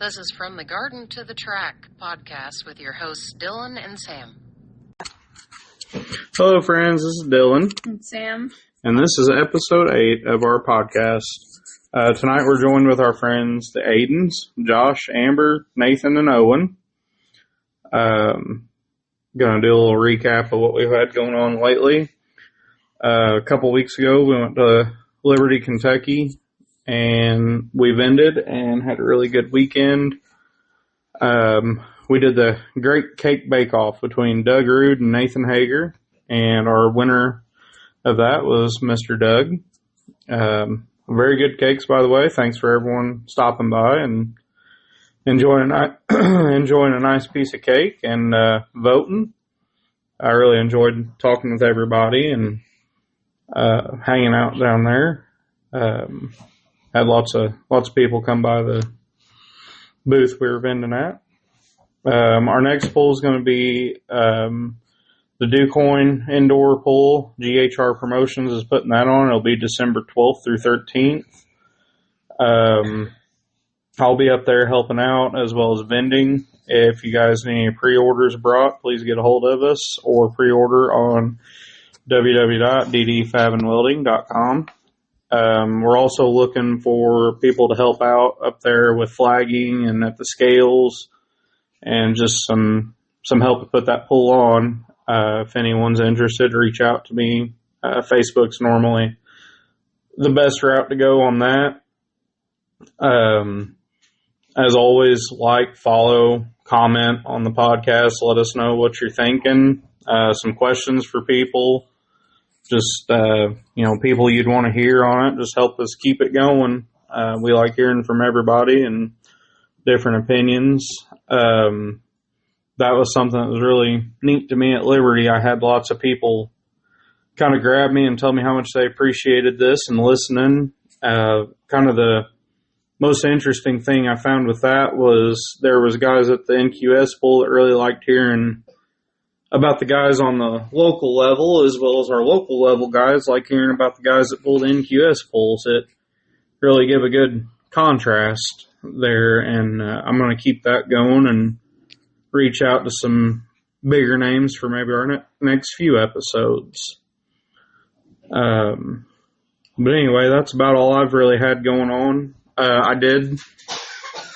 This is From the Garden to the Track podcast with your hosts Dylan and Sam. Hello, friends. This is Dylan. And Sam. And this is episode 8 of our podcast. Tonight we're joined with our friends, the Adens, Josh, Amber, Nathan, and Owen. Going to do a little recap of what we've had going on lately. A couple weeks ago, we went to Liberty, Kentucky, and we vended and had a really good weekend. We did the Great Cake Bake-Off between Doug Rude and Nathan Hager, and our winner of that was Mr. Doug. Very good cakes, by the way. Thanks for everyone stopping by and enjoying a nice piece of cake and voting. I really enjoyed talking with everybody and hanging out down there. Had lots of people come by the booth we were vending at. Our next pool is going to be the DuCoin indoor pool. GHR Promotions is putting that on. It'll be December 12th through 13th. I'll be up there helping out as well as vending. If you guys need any pre-orders brought, please get a hold of us or pre-order on www.ddfabandwelding.com. We're also looking for people to help out up there with flagging and at the scales and just some help to put that pool on. If anyone's interested, reach out to me. Facebook's normally the best route to go on that. As always, like, follow, comment on the podcast. Let us know what you're thinking. Some questions for people. Just, people you'd want to hear on it. Just help us keep it going. We like hearing from everybody and different opinions. That was something that was really neat to me at Liberty. I had lots of people kind of grab me and tell me how much they appreciated this and listening. Kind of the most interesting thing I found with that was there was guys at the NQS pool that really liked hearing about the guys on the local level, as well as our local level guys like hearing about the guys that pull the NQS pools. It really give a good contrast there, and I'm going to keep that going and reach out to some bigger names for maybe our next few episodes. But anyway, that's about all I've really had going on. I did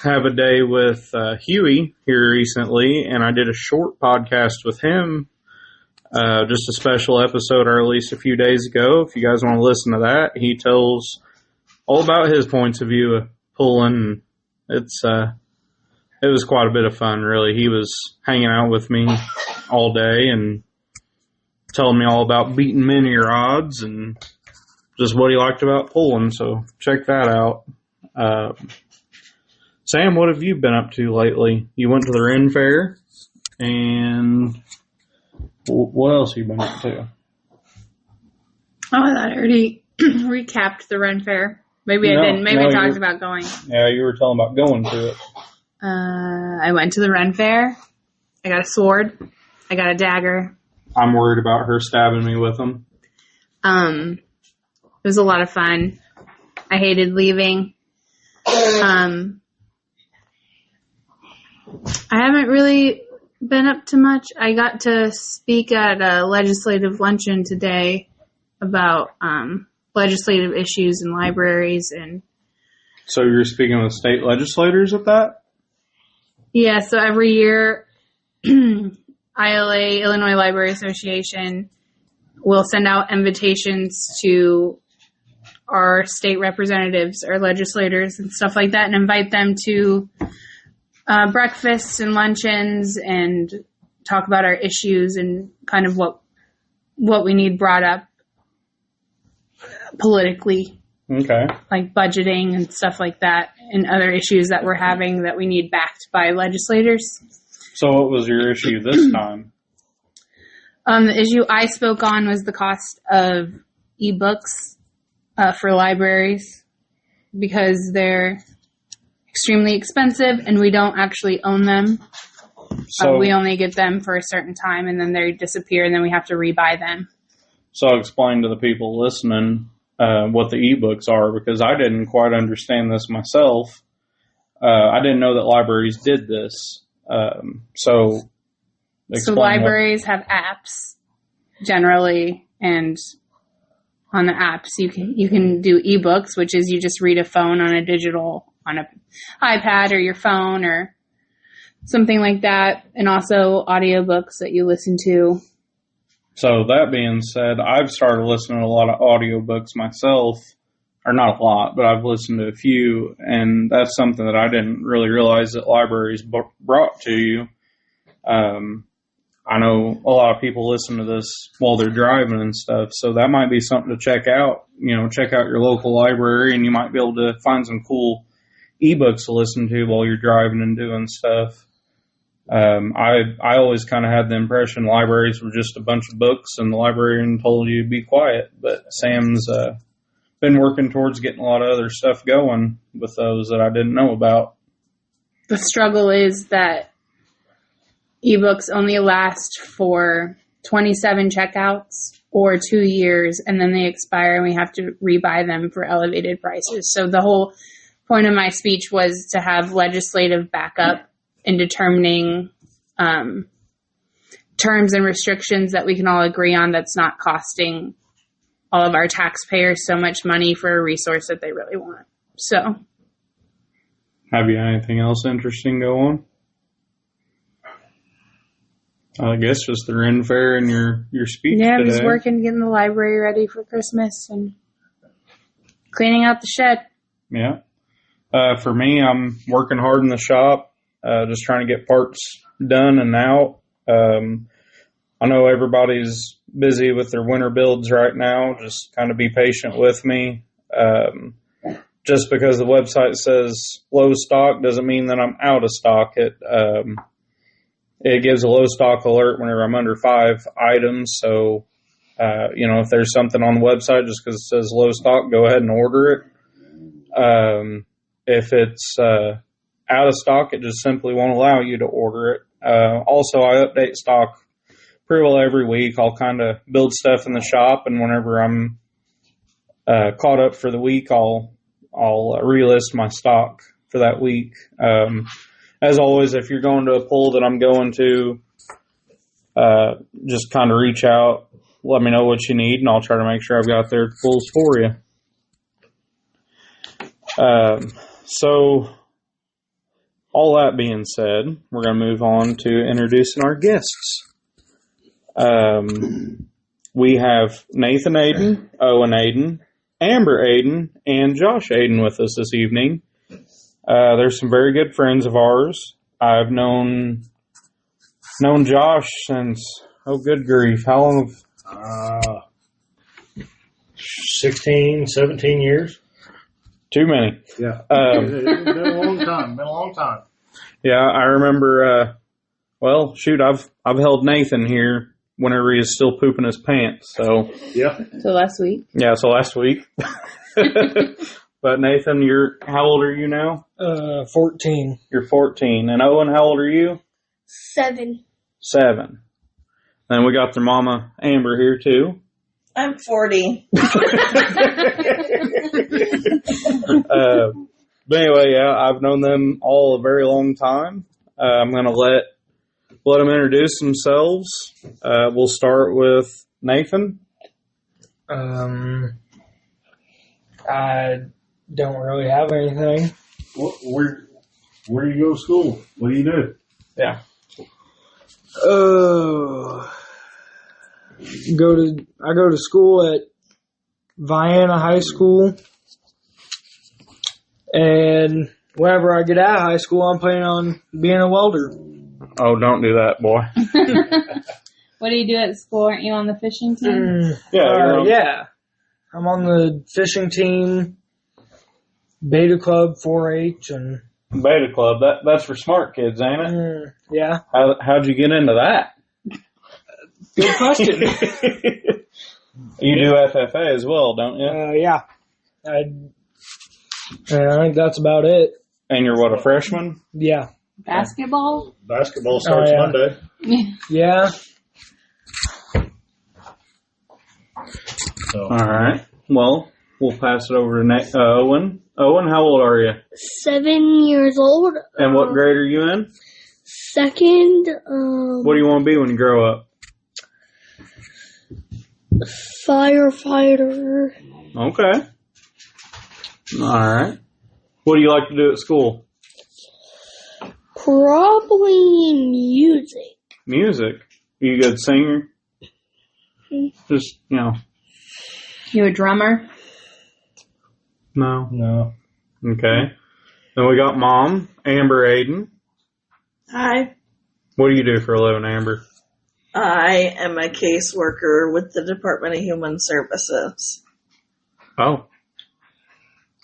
have a day with Huey here recently, and I did a short podcast with him, just a special episode I released a few days ago. If you guys want to listen to that, he tells all about his points of view of pulling. It was quite a bit of fun, really. He was hanging out with me all day and telling me all about beating mini rods and just what he liked about pulling, so check that out. Sam, what have you been up to lately? You went to the Ren Fair, and what else have you been up to? Oh, I thought I already recapped the Ren Fair. Maybe I didn't. Maybe I talked about going. Yeah, you were telling about going to it. I went to the Ren Fair. I got a sword. I got a dagger. I'm worried about her stabbing me with them. It was a lot of fun. I hated leaving. I haven't really been up to much. I got to speak at a legislative luncheon today about legislative issues in libraries. And so you're speaking with state legislators at that? Yeah, so every year, ILA, Illinois Library Association, will send out invitations to our state representatives, our legislators and stuff like that, and invite them to breakfasts and luncheons and talk about our issues and kind of what we need brought up politically. Okay. Like budgeting and stuff like that, and other issues that we're having that we need backed by legislators. So what was your issue this time? The issue I spoke on was the cost of ebooks for libraries, because they're extremely expensive and we don't actually own them. So we only get them for a certain time and then they disappear and then we have to rebuy them. So explain to the people listening what the ebooks are, because I didn't quite understand this myself. I didn't know that libraries did this. So libraries have apps generally, and on the apps you can do ebooks, which is you just read a phone on an iPad or your phone or something like that, and also audiobooks that you listen to. So that being said, I've started listening to a lot of audiobooks myself, or not a lot, but I've listened to a few, and that's something that I didn't really realize that libraries brought to you. I know a lot of people listen to this while they're driving and stuff, so that might be something to check out. Check out your local library, and you might be able to find some cool ebooks to listen to while you're driving and doing stuff. I always kind of had the impression libraries were just a bunch of books and the librarian told you to be quiet, but Sam's been working towards getting a lot of other stuff going with those that I didn't know about. The struggle is that ebooks only last for 27 checkouts or 2 years, and then they expire and we have to rebuy them for elevated prices. So the whole point of my speech was to have legislative backup in determining terms and restrictions that we can all agree on that's not costing all of our taxpayers so much money for a resource that they really want. So, have you anything else interesting go on? I guess just the Ren Fair and your speech yeah, today. I'm just working, getting the library ready for Christmas and cleaning out the shed. Yeah. For me, I'm working hard in the shop, just trying to get parts done and out. I know everybody's busy with their winter builds right now. Just kind of be patient with me. Just because the website says low stock doesn't mean that I'm out of stock. It gives a low stock alert whenever I'm under 5 items. So, if there's something on the website just because it says low stock, go ahead and order it. If it's out of stock, it just simply won't allow you to order it. Also, I update stock pretty well every week. I'll kind of build stuff in the shop, and whenever I'm caught up for the week, I'll relist my stock for that week. As always, if you're going to a pull that I'm going to, just kind of reach out, let me know what you need, and I'll try to make sure I've got their pulls for you. So, all that being said, we're going to move on to introducing our guests. We have Nathan Aden, Owen Aden, Amber Aden, and Josh Aden with us this evening. There's some very good friends of ours. I've known Josh since, oh good grief, how long have... 16, 17 years. Too many. Yeah. It's been a long time. Yeah, I remember, I've held Nathan here whenever he is still pooping his pants, so. Yeah. So last week? Yeah, so last week. But Nathan, how old are you now? 14. You're 14. And Owen, how old are you? 7. 7. And we got their mama, Amber, here too. I'm 40. But anyway, yeah, I've known them all a very long time. I'm going to let them introduce themselves. We'll start with Nathan. I don't really have anything. Where do you go to school? What do you do? Yeah. I go to school at Vienna High School, and whenever I get out of high school, I'm planning on being a welder. Oh, don't do that, boy. What do you do at school? Aren't you on the fishing team? Yeah. I'm on the fishing team, Beta Club, 4-H, and... Beta Club, that's for smart kids, ain't it? Yeah. How'd you get into that? Good question. You do FFA as well, don't you? Yeah. I think that's about it. And you're what, a freshman? Yeah. Basketball? Basketball starts Monday. Yeah. So. All right. Well, we'll pass it over to Owen. Owen, how old are you? 7 years old. And what grade are you in? Second. What do you want to be when you grow up? Firefighter. Okay. All right. What do you like to do at school? Probably music. Music. Are you a good singer? Just, You a drummer? No. No. Okay. Then we got Mom, Amber Aden. Hi, What do you do for a living, Amber? I am a caseworker with the Department of Human Services. Oh.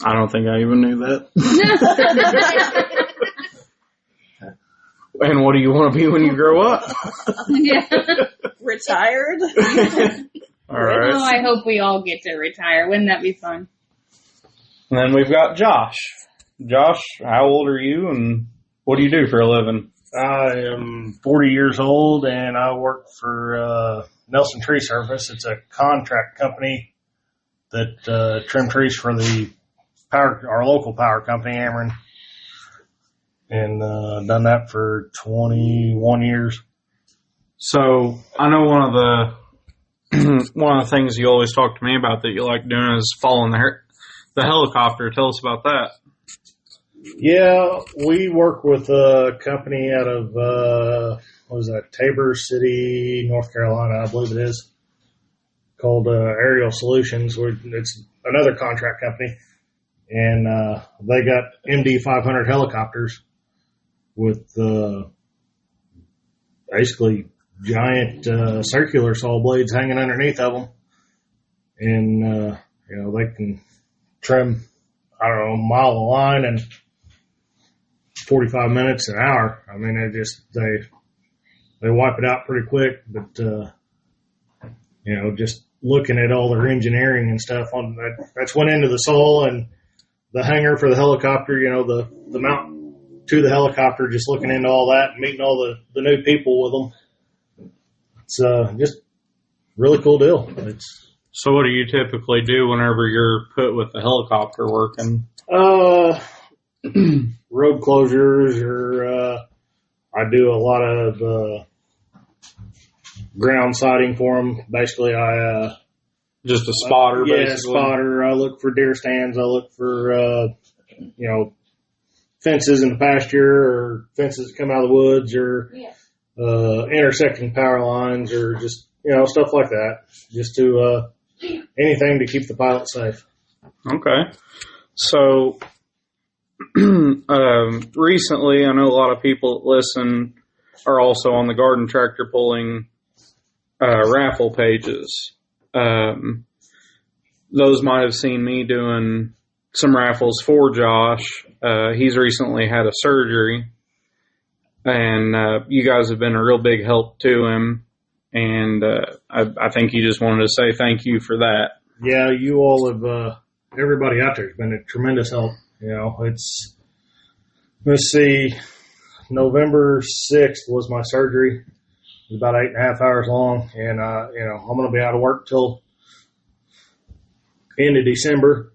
I don't think I even knew that. And what do you want to be when you grow up? Yeah. Retired? All right. Oh, I hope we all get to retire. Wouldn't that be fun? And then we've got Josh. Josh, how old are you and what do you do for a living? I am 40 years old and I work for Nelson Tree Service. It's a contract company that trim trees for our local power company, Ameren. And done that for 21 years. So I know one of the things you always talk to me about that you like doing is following the helicopter. Tell us about that. Yeah, we work with a company out of Tabor City, North Carolina, I believe it is, called Aerial Solutions. It's another contract company, and they got MD-500 helicopters with basically giant circular saw blades hanging underneath of them, and they can trim, I don't know, a mile of line in 45 minutes, an hour. I mean, they wipe it out pretty quick, but just looking at all their engineering and stuff on that's went into the saw and the hangar for the helicopter, the mount to the helicopter, just looking into all that and meeting all the new people with them. It's just really cool deal. So what do you typically do whenever you're put with the helicopter working? Road closures, or I do a lot of ground sighting for them. Basically, I just a spotter. Yeah, basically. Spotter. I look for deer stands. I look for fences in the pasture, or fences that come out of the woods, or intersecting power lines, or just stuff like that. Just to anything to keep the pilot safe. Okay. So recently, I know a lot of people that listen are also on the garden tractor pulling raffle pages. Those might have seen me doing some raffles for Josh. He's recently had a surgery, and you guys have been a real big help to him. And I think you just wanted to say thank you for that. Yeah, you all have, everybody out there has been a tremendous help. Let's see, November 6th was my surgery. It was about 8.5 hours long, and I'm going to be out of work till end of December,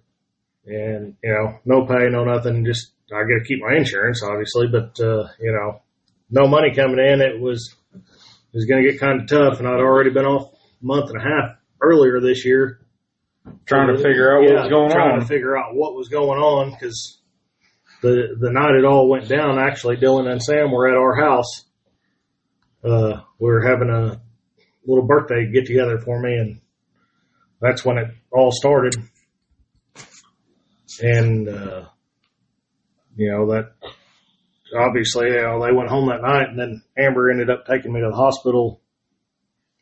and no pay, no nothing. Just I got to keep my insurance, obviously, but no money coming in. It was going to get kind of tough, and I'd already been off a month and a half earlier this year. Trying to figure out what was going on. Trying to figure out what was going on, because the night it all went down, actually, Dylan and Sam were at our house. We were having a little birthday get-together for me, and that's when it all started. And, that obviously, they went home that night, and then Amber ended up taking me to the hospital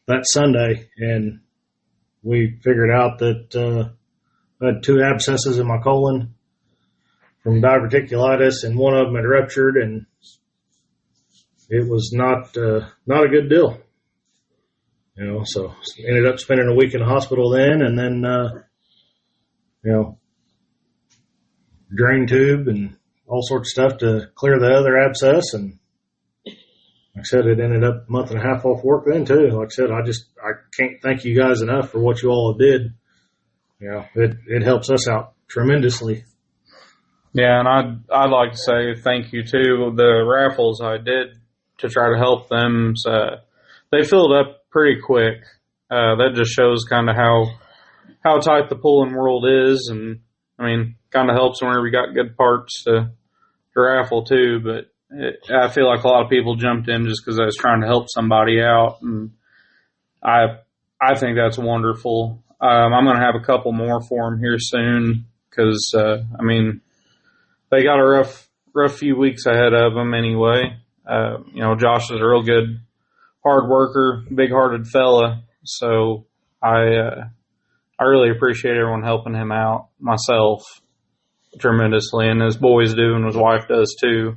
that Sunday, and we figured out that I had 2 abscesses in my colon from diverticulitis, and one of them had ruptured, and it was not a good deal. So ended up spending a week in the hospital then, and then drain tube and all sorts of stuff to clear the other abscess, and like I said, it ended up a month and a half off work then too. Like I said, I can't thank you guys enough for what you all did. it helps us out tremendously. Yeah, and I'd like to say thank you to the raffles I did to try to help them. So they filled up pretty quick. That just shows kind of how tight the pulling world is, and I mean, kind of helps whenever we got good parts to raffle too. But I feel like a lot of people jumped in just because I was trying to help somebody out, and I think that's wonderful. I'm going to have a couple more for them here soon because I mean, they got a rough few weeks ahead of them anyway. Josh is a real good, hard worker, big-hearted fella, so I really appreciate everyone helping him out, myself, tremendously, and his boys do, and his wife does too.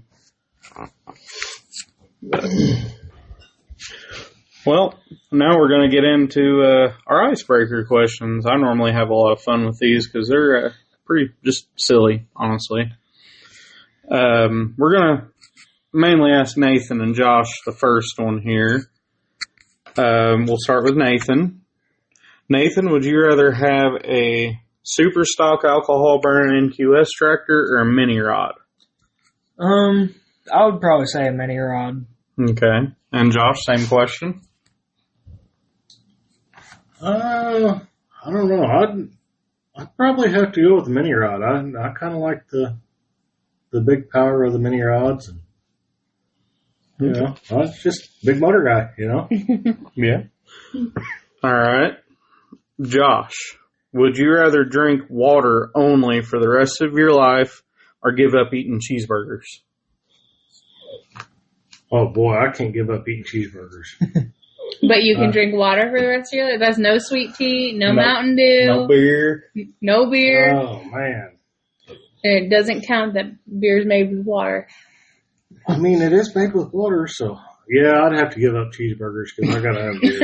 Well, now we're going to get into our icebreaker questions. I normally have a lot of fun with these because they're pretty just silly, honestly. We're going to mainly ask Nathan and Josh the first one here. We'll start with Nathan. Nathan, would you rather have a super stock alcohol burning NQS tractor or a mini rod? I would probably say a mini rod. Okay. And Josh, same question? I don't know. I'd probably have to go with the mini rod. I kind of like the big power of the mini rods, and I'm just a big motor guy. Yeah. All right. Josh, would you rather drink water only for the rest of your life or give up eating cheeseburgers? Oh boy, I can't give up eating cheeseburgers. But you can drink water for the rest of your life? That's no sweet tea, no Mountain Dew. No beer. No beer. Oh man. And it doesn't count that beer's made with water. I mean, it is made with water, so yeah, I'd have to give up cheeseburgers because I gotta have beer.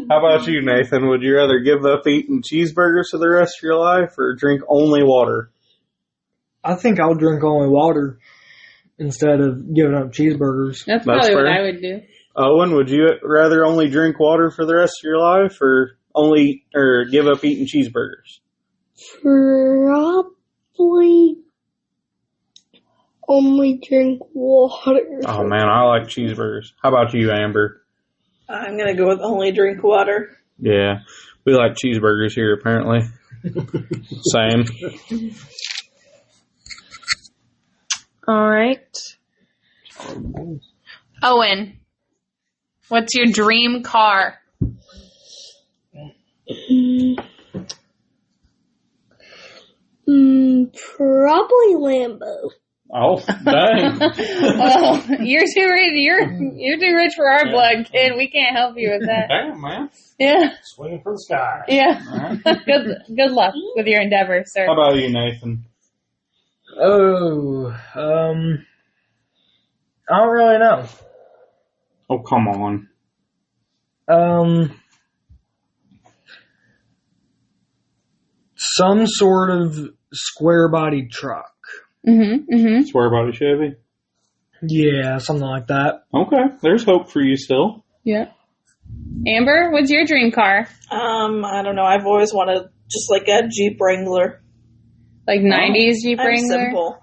How about you, Nathan? Would you rather give up eating cheeseburgers for the rest of your life or drink only water? I think I'll drink only water instead of giving up cheeseburgers. That's probably fair. what I would do. Owen, would you rather only drink water for the rest of your life or give up eating cheeseburgers? Probably only drink water. Oh man, I like cheeseburgers. How about you, Amber? I'm going to go with only drink water. Yeah, we like cheeseburgers here apparently. Same. All right. Owen, what's your dream car? Probably Lambo. Oh, dang. Oh, you're too rich. You're too rich for our blood, kid. We can't help you with that. Damn, man. Yeah. Swinging for the sky. Yeah. Good luck with your endeavors, sir. How about you, Nathan? Oh, I don't really know. Oh, come on. Some sort of square-bodied truck. Swear about it, Chevy? Yeah, something like that. Okay, there's hope for you still. Yeah. Amber, what's your dream car? I don't know. I've always wanted just like a Jeep Wrangler. Like 90s Jeep I'm Wrangler? simple.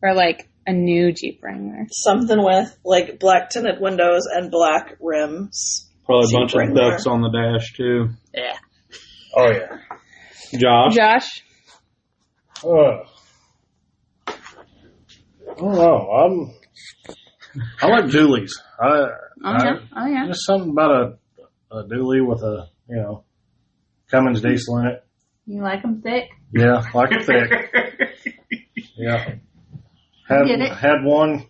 Or like a new Jeep Wrangler? Something with like black tinted windows and black rims. Probably a Jeep bunch Wrangler. of ducks on the dash, too. Yeah. Oh yeah. Josh? I don't know. I like dualies. Oh, yeah. Just something about a dually with a Cummins diesel in it. You like them thick? Yeah, like it thick. Yeah. Get it? Had one,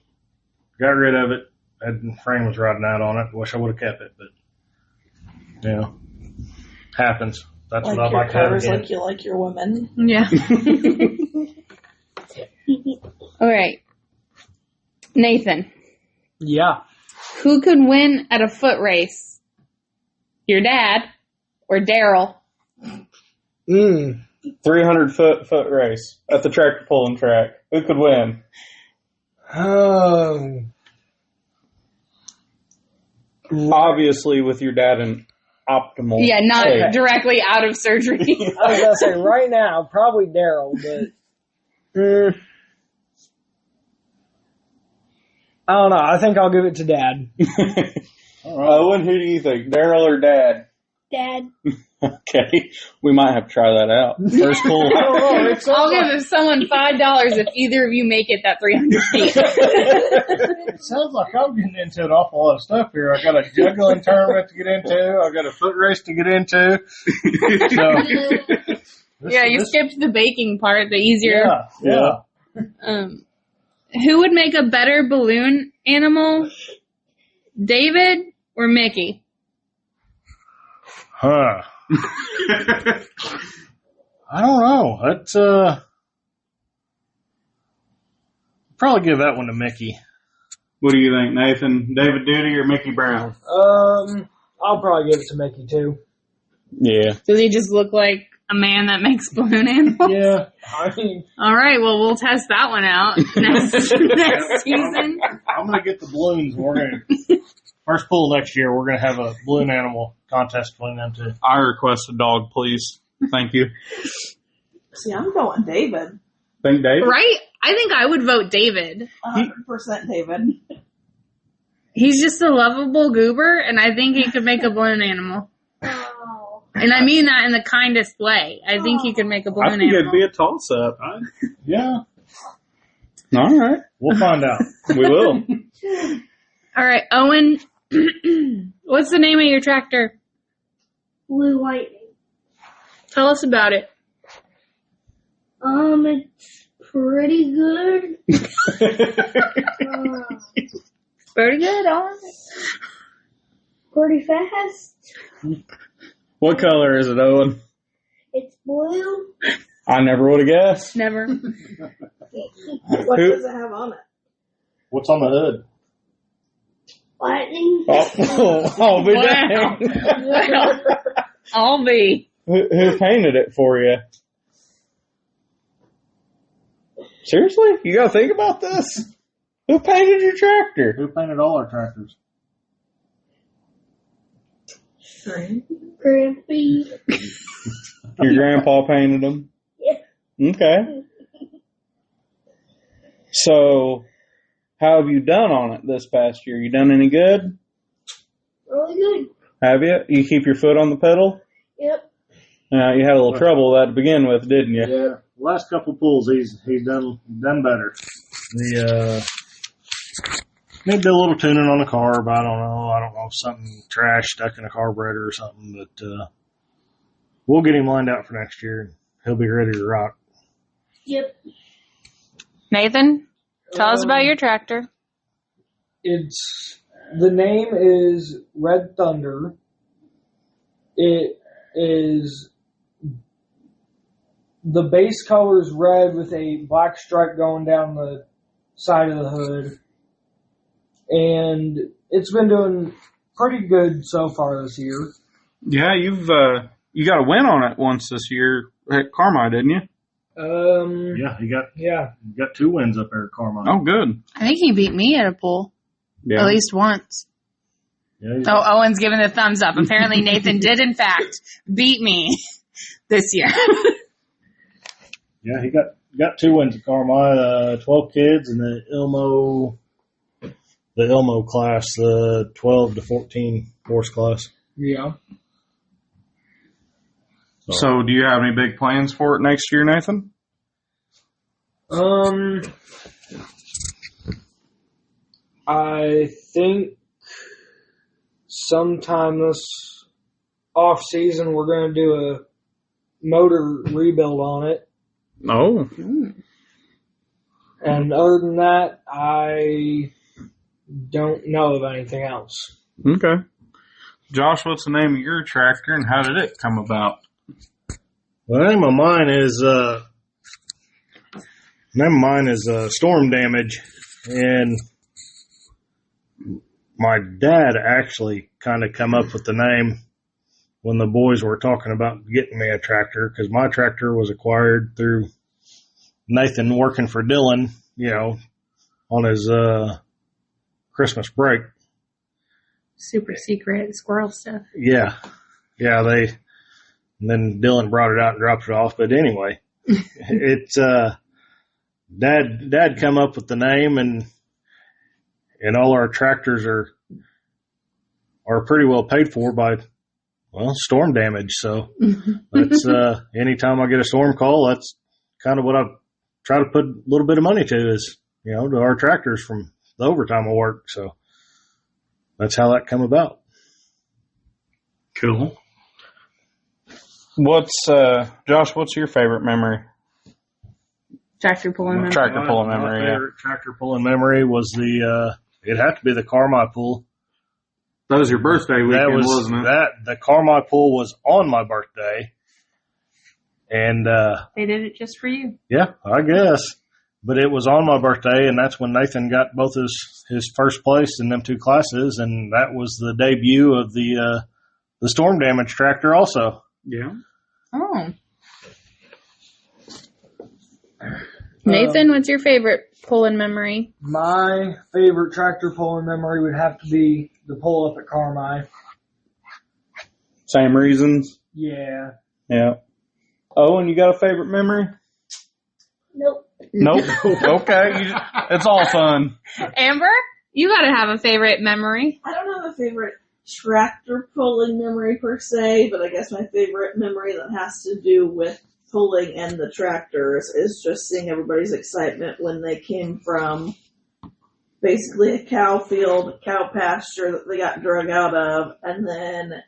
got rid of it. That frame was riding out on it. Wish I would have kept it, but happens. That's Like what I'd your like to have cars, again. like you like your women. Yeah. All right. Nathan, Yeah. who could win at a foot race? Your dad or Daryl? 300-foot race at the tractor pulling track. Who could win? Oh. Obviously, with your dad optimal. Yeah, not state. directly out of surgery. I was gonna say right now, probably Daryl, but I don't know. I think I'll give it to Dad. Owen, who do you think, Daryl or Dad? Dad. Okay, we might have to try that out. First pull. I don't know. It I'll sounds like, give someone $5 if either of you make it that 300 feet. It sounds like I'm getting into an awful lot of stuff here. I got a juggling tournament to get into. I got a foot race to get into. So, Yeah, you skipped the baking part, the easier. yeah. Who would make a better balloon animal? David or Mickey? Huh. I don't know. That's probably give that one to Mickey. What do you think, Nathan? David Duty or Mickey Brown? I'll probably give it to Mickey too. Yeah. Does he just look like a man that makes balloon animals? Yeah, I mean, All right, well, we'll test that one out next season. I'm gonna get the balloons. We're gonna first pool next year. We're gonna have a balloon animal contest between them two. I request a dog, please. Thank you. See, I'm going David. Think David? Right? I think I would vote David. 100% David. He's just a lovable goober, and I think he could make a balloon animal. Oh. And I mean that in the kindest way. I think he could make a I balloon think it'd animal. be a toss-up. Yeah, All right. we'll find out. We will. All right, Owen, what's the name of your tractor? Blue lightning. Tell us about it. It's pretty good. Pretty good, Owen. Pretty fast. What color is it, Owen? It's blue. I never would have guessed. Never. What Who- does it have on it? What's on the hood? Lightning. Oh, be Wow. dang. I'll be. Who painted it for you? Seriously? You gotta think about this? Who painted your tractor? Who painted all our tractors? Grampy. Your grandpa painted them? Yeah. Okay. So, how have you done on it this past year? You done any good? Really good. Have you? You keep your foot on the pedal? Yep. You had a little trouble with that to begin with, didn't you? Yeah, last couple pulls he's done better. The need to do a little tuning on the carb. I don't know, something trash stuck in a carburetor or something. But we'll get him lined out for next year. He'll be ready to rock. Yep. Nathan, tell us about your tractor. the name is Red Thunder. It is the base color is red with a black stripe going down the side of the hood, and it's been doing pretty good so far this year. Yeah, you got a win on it once this year at Carmi, didn't you? Yeah, he Yeah. got 2 wins up there at Carmine. Oh, good. I think he beat me at a pool. Yeah. At least once. Yeah, Oh, Owen's giving the thumbs up. Apparently Nathan did, in fact, beat me this year. yeah, he got 2 wins at Carmine. 12 kids in the Ilmo class, the 12 to 14 horse class. Yeah. So, do you have any big plans for it next year, Nathan? I think sometime this off season we're going to do a motor rebuild on it. Oh. And other than that, I don't know of anything else. Okay. Josh, what's the name of your tractor and how did it come about? Well, the name of mine is Storm Damage, and my dad actually kind of come up with the name when the boys were talking about getting me a tractor, because my tractor was acquired through Nathan working for Dylan, on his Christmas break. Super secret squirrel stuff. Yeah. yeah, and then Dylan brought it out and dropped it off. But anyway, it's, Dad come up with the name, and all our tractors are pretty well paid for by, well, storm damage. So that's, anytime I get a storm call, that's kind of what I try to put a little bit of money to is, to our tractors from the overtime I work. So that's how that come about. Cool. Josh, what's your favorite memory? Tractor pulling memory. Tractor pulling My memory, favorite tractor pulling memory was it had to be the Carmi pull. That was your birthday weekend, wasn't it? The Carmi pull was on my birthday. And, they did it just for you. Yeah, I guess. But it was on my birthday, and that's when Nathan got both his first place in them 2 classes, and that was the debut of the storm damage tractor also. Yeah. Oh. Nathan, what's your favorite pulling memory? My favorite tractor pulling memory would have to be the pull up at Carmi. Same reasons? Yeah. Yeah. Owen, you got a favorite memory? Nope. Nope. Okay. It's all fun. Amber, you gotta have a favorite memory. I don't have a favorite tractor pulling memory per se, but I guess my favorite memory that has to do with pulling and the tractors is just seeing everybody's excitement when they came from basically a cow field, cow pasture that they got drug out of, and then,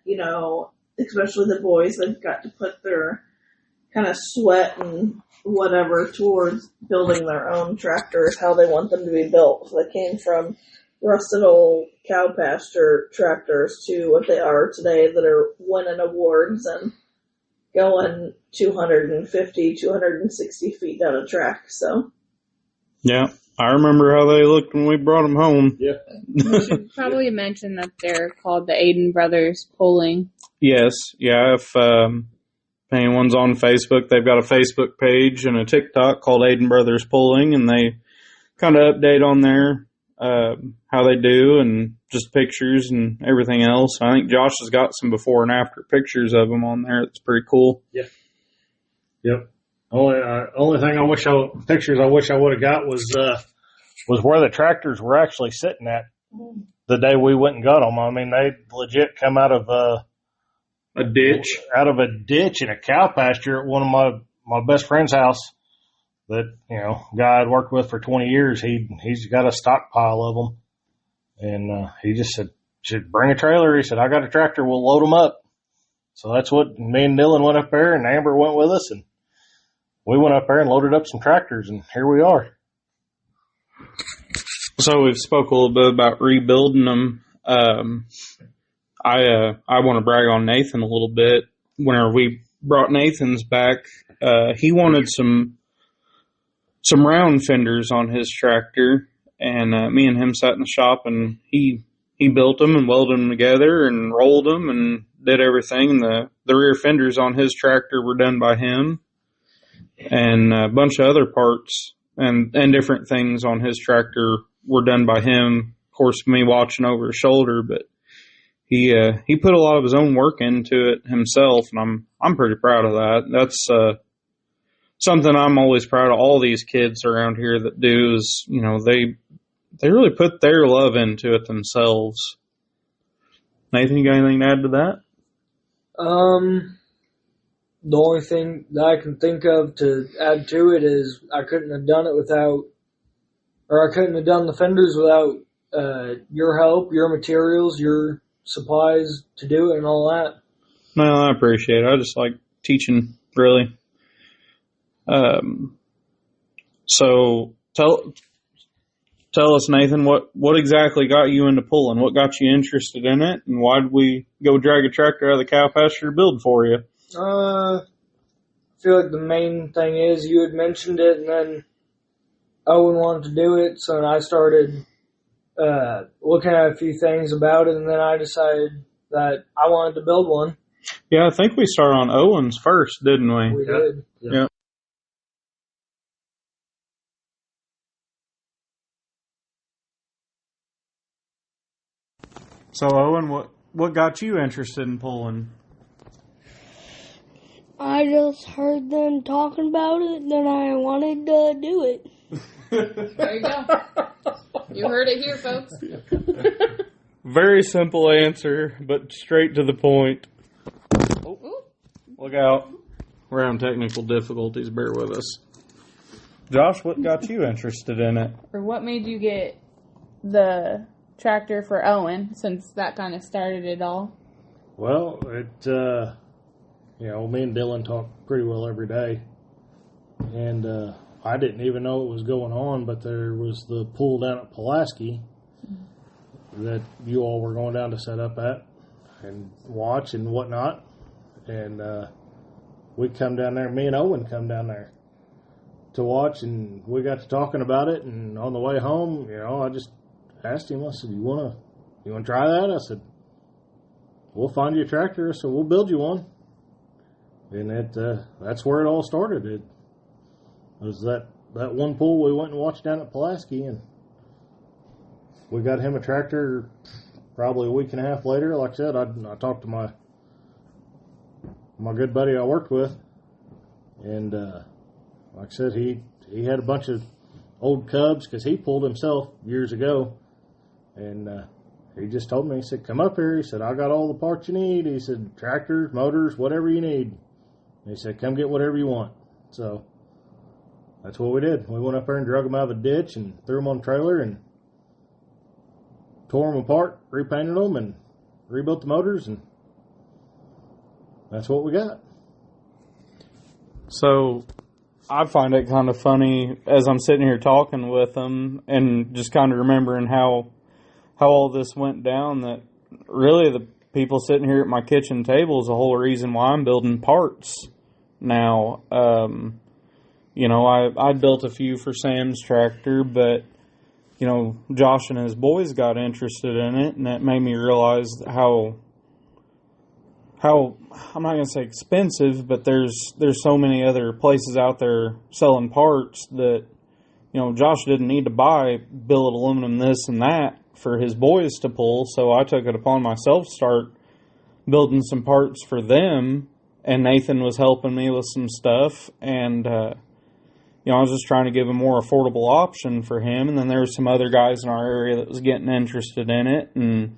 especially the boys, they've got to put their kind of sweat and whatever towards building their own tractors, how they want them to be built. So they came from rusted old cow pasture tractors to what they are today that are winning awards and going 250, 260 feet down a track. So, yeah, I remember how they looked when we brought them home. Yeah. We should probably mention that they're called the Aden Brothers Pulling. Yes, yeah. If anyone's on Facebook, they've got a Facebook page and a TikTok called Aden Brothers Pulling, and they kind of update on there how they do and just pictures and everything else. I think Josh has got some before and after pictures of them on there. It's pretty cool. Yeah. Yep. Only thing pictures I wish I would have got was where the tractors were actually sitting at the day we went and got them. I mean, they legit come out of a ditch in a cow pasture at one of my best friend's house. That, guy I'd worked with for 20 years, he's got a stockpile of them. And, he just said, should bring a trailer. He said, I got a tractor. We'll load them up. So that's what me and Dylan went up there, and Amber went with us, and we went up there and loaded up some tractors, and here we are. So we've spoke a little bit about rebuilding them. I want to brag on Nathan a little bit. Whenever we brought Nathan's back, he wanted some round fenders on his tractor, and me and him sat in the shop, and he built them and welded them together and rolled them and did everything. The rear fenders on his tractor were done by him, and a bunch of other parts and different things on his tractor were done by him. Of course, me watching over his shoulder, but he put a lot of his own work into it himself, and I'm pretty proud of that. That's something I'm always proud of all these kids around here that do is, they really put their love into it themselves. Nathan, you got anything to add to that? The only thing that I can think of to add to it is I couldn't have done the fenders without your help, your materials, your supplies to do it and all that. No, I appreciate it. I just like teaching, really. So tell us, Nathan, what exactly got you into pulling? What got you interested in it, and why did we go drag a tractor out of the cow pasture to build for you? I feel like the main thing is you had mentioned it, and then Owen wanted to do it, so I started looking at a few things about it, and then I decided that I wanted to build one. Yeah, I think we started on Owen's first, didn't we? We did. Yeah. So, Owen, what got you interested in pulling? I just heard them talking about it, and then I wanted to do it. There you go. You heard it here, folks. Very simple answer, but straight to the point. Oh, look out. We're having technical difficulties. Bear with us. Josh, what got you interested in it? Or what made you get the tractor for Owen, since that kind of started it all? Well, me and Dylan talk pretty well every day. And I didn't even know it was going on, but there was the pool down at Pulaski that you all were going down to set up at and watch and whatnot. And we come down there, me and Owen come down there to watch, and we got to talking about it. And on the way home, I just asked him, I said, you want to try that? I said, we'll find you a tractor, so we'll build you one. And that's where it all started. It was that one pool we went and watched down at Pulaski, and we got him a tractor probably a week and a half later. Like I said, I talked to my good buddy I worked with, and like I said, he had a bunch of old Cubs because he pulled himself years ago, and he just told me, he said, come up here. He said, I got all the parts you need. He said, tractors, motors, whatever you need. And he said, come get whatever you want. So that's what we did. We went up there and drug them out of a ditch and threw them on a trailer and tore them apart, repainted them, and rebuilt the motors, and that's what we got. So I find it kind of funny as I'm sitting here talking with them and just kind of remembering how all this went down, that really the people sitting here at my kitchen table is the whole reason why I'm building parts now. I built a few for Sam's tractor, but Josh and his boys got interested in it, and that made me realize how I'm not going to say expensive, but there's so many other places out there selling parts that Josh didn't need to buy billet aluminum this and that for his boys to pull. So I took it upon myself to start building some parts for them, and Nathan was helping me with some stuff, and I was just trying to give a more affordable option for him. And then there were some other guys in our area that was getting interested in it, and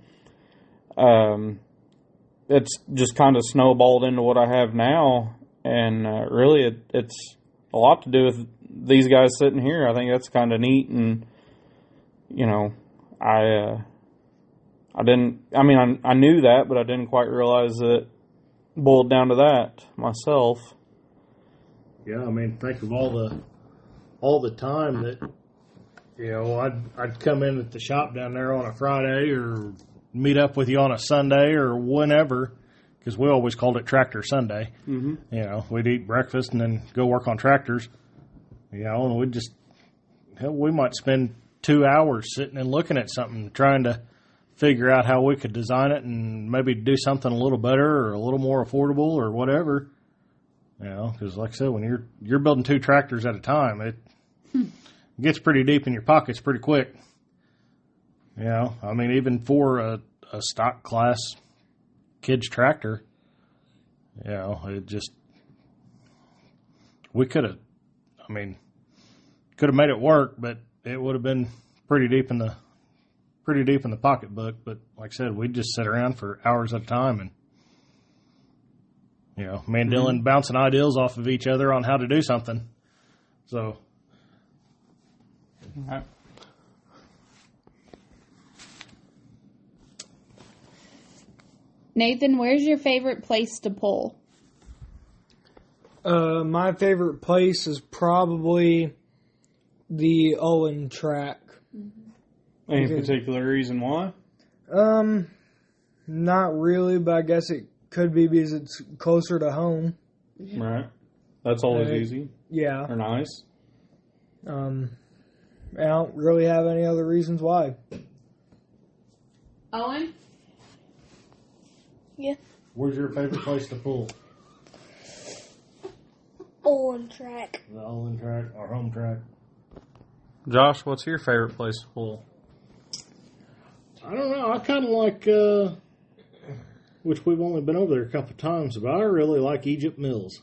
it's just kind of snowballed into what I have now. And really, it's a lot to do with these guys sitting here. I think that's kind of neat. And I knew that, but I didn't quite realize that it boiled down to that myself. Yeah, think of all the time that I'd come in at the shop down there on a Friday or meet up with you on a Sunday or whenever, because we always called it Tractor Sunday. Mm-hmm. We'd eat breakfast and then go work on tractors. And we might spend 2 hours sitting and looking at something, trying to figure out how we could design it and maybe do something a little better or a little more affordable or whatever. Because like I said, when you're building 2 tractors at a time, it gets pretty deep in your pockets pretty quick. Even for a stock class kids tractor, it just, we could have made it work, but it would have been pretty deep in the pocketbook. But like I said, we'd just sit around for hours at a time, and me and Dylan bouncing ideas off of each other on how to do something. So. Nathan, where's your favorite place to pull? My favorite place is probably the Owen track. Any particular reason why? Not really, but I guess it could be because it's closer to home. Right. That's always easy. Yeah. Or nice. I don't really have any other reasons why. Owen? Yeah. Where's your favorite place to pull? Owen track. The Owen track, our home track. Josh, what's your favorite place to pull? I don't know. I kind of like which we've only been over there a couple of times, but I really like Egypt Mills.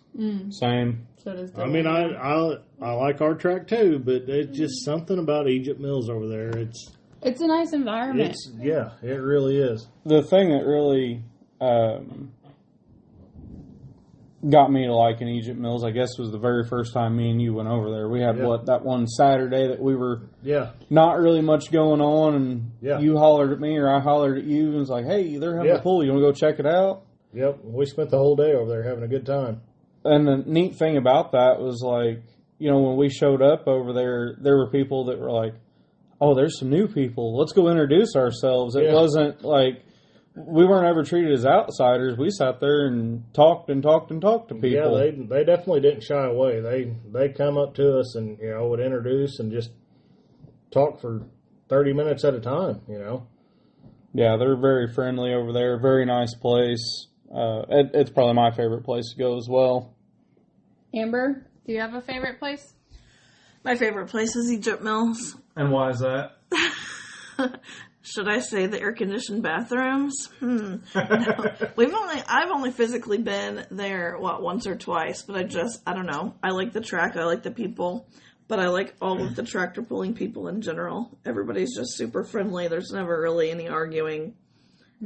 Same. So does I mean, I like our track too, but it's just something about Egypt Mills over there. It's a nice environment. It really is. The thing that really got me to liking Egypt Mills, I guess, was the very first time me and you went over there. We had that one Saturday that we were not really much going on, and you hollered at me or I hollered at you and was like, "Hey, they're having a pool. You want to go check it out?" Yep, we spent the whole day over there having a good time. And the neat thing about that was, like, you know, when we showed up over there were people that were like, "Oh, there's some new people. Let's go introduce ourselves." It wasn't like we weren't ever treated as outsiders. We sat there and talked to people. Yeah, they definitely didn't shy away. They come up to us and, you know, would introduce and just talk for 30 minutes at a time, you know. Yeah, they're very friendly over there. Very nice place. It's probably my favorite place to go as well. Amber, do you have a favorite place? My favorite place is Egypt Mills. And why is that? Should I say the air-conditioned bathrooms? No. I've only physically been there, once or twice, but I don't know. I like the track, I like the people, but I like all of the tractor pulling people in general. Everybody's just super friendly. There's never really any arguing.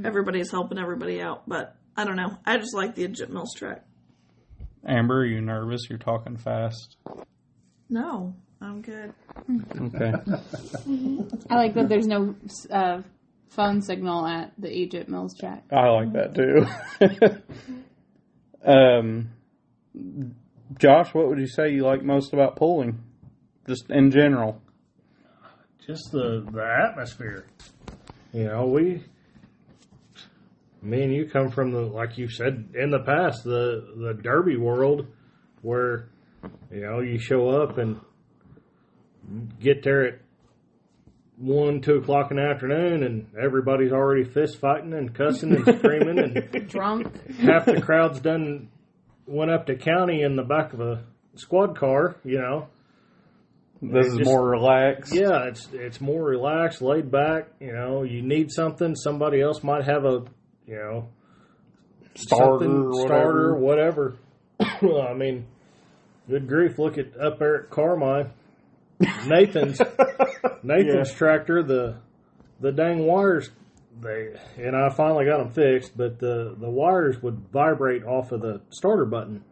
Everybody's helping everybody out, but I don't know. I just like the Egypt Mills track. Amber, are you nervous? You're talking fast. No, I'm good. Okay. I like that there's no phone signal at the Egypt Mills track. I like that too. Josh, what would you say you like most about pulling? Just in general. Just the atmosphere. You know, me and you come from like you said in the past, the derby world where, you know, you show up and get there at 1, 2 o'clock in the afternoon and everybody's already fist fighting and cussing and screaming and drunk. Half the crowd's went up to county in the back of a squad car, you know. This is more relaxed. Yeah, it's more relaxed, laid back. You know, you need something, somebody else might have a, you know, starter, whatever. I mean, good grief! Look up there at Carmine, Nathan's tractor. The dang wires, and I finally got them fixed, but the wires would vibrate off of the starter button,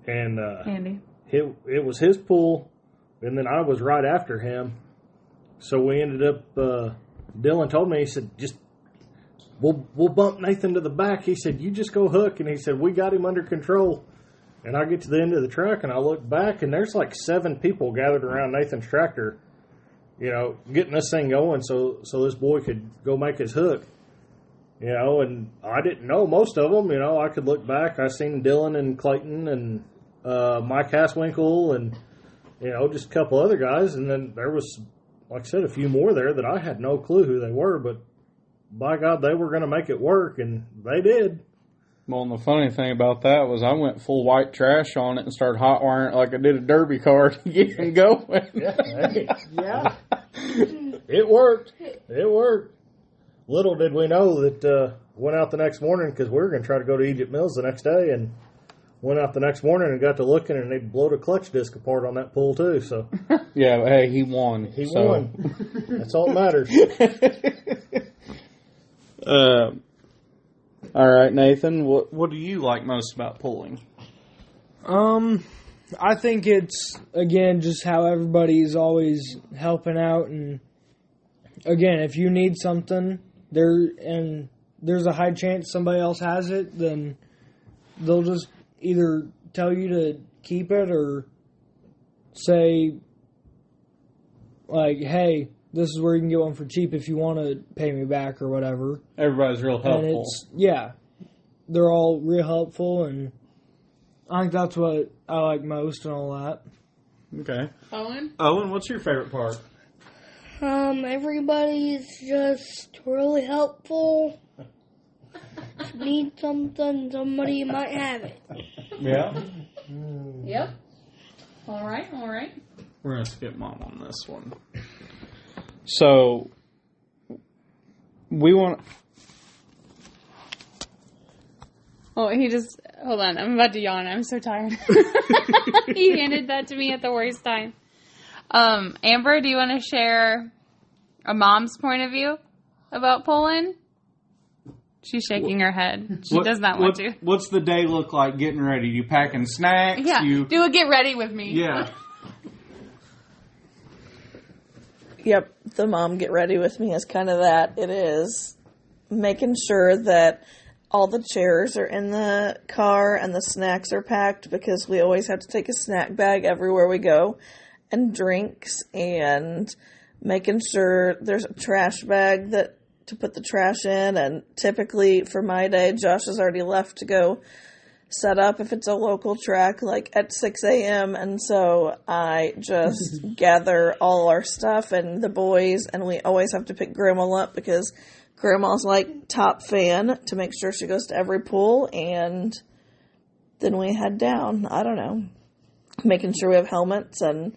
and Andy, it was his pull. And then I was right after him. So we ended up, Dylan told me, he said, we'll bump Nathan to the back. He said, you just go hook. And he said, we got him under control. And I get to the end of the track and I look back and there's like 7 people gathered around Nathan's tractor, you know, getting this thing going so this boy could go make his hook. You know, and I didn't know most of them. You know, I could look back. I seen Dylan and Clayton and Mike Haswinkle and, you know, just a couple other guys, and then there was, like I said, a few more there that I had no clue who they were, but by God, they were going to make it work, and they did. Well, and the funny thing about that was I went full white trash on it and started hot wiring it like I did a derby car to get it going. Yeah. It worked. It worked. Little did we know that went out the next morning because we were going to try to go to Egypt Mills the next day, and went out the next morning and got to looking, and they blew the clutch disc apart on that pull too. So yeah, but hey, he won. He won. That's all that matters. All right, Nathan. What do you like most about pulling? I think it's, again, just how everybody's always helping out, and again, if you need something there's a high chance somebody else has it, then they'll just either tell you to keep it or say, like, hey, this is where you can get one for cheap if you want to pay me back or whatever. Everybody's real helpful. And they're all real helpful, and I think that's what I like most and all that. Okay. Owen, what's your favorite part? Everybody's just really helpful. If you need something, somebody might have it. Yeah. Yep. All right. We're going to skip Mom on this one. So, we want... Oh, he just, hold on, I'm about to yawn. I'm so tired. He handed that to me at the worst time. Amber, do you want to share a mom's point of view about Poland? She's shaking her head. She does not want to. What's the day look like getting ready? You packing snacks? Yeah, do a get ready with me. Yeah. Yep, the mom get ready with me is kind of that. It is making sure that all the chairs are in the car and the snacks are packed, because we always have to take a snack bag everywhere we go, and drinks, and making sure there's a trash bag to put the trash in. And typically for my day, Josh has already left to go set up if it's a local track, like at 6 a.m. And so I just gather all our stuff and the boys, and we always have to pick Grandma up because Grandma's like top fan, to make sure she goes to every pool. And then we head down. I don't know, making sure we have helmets, and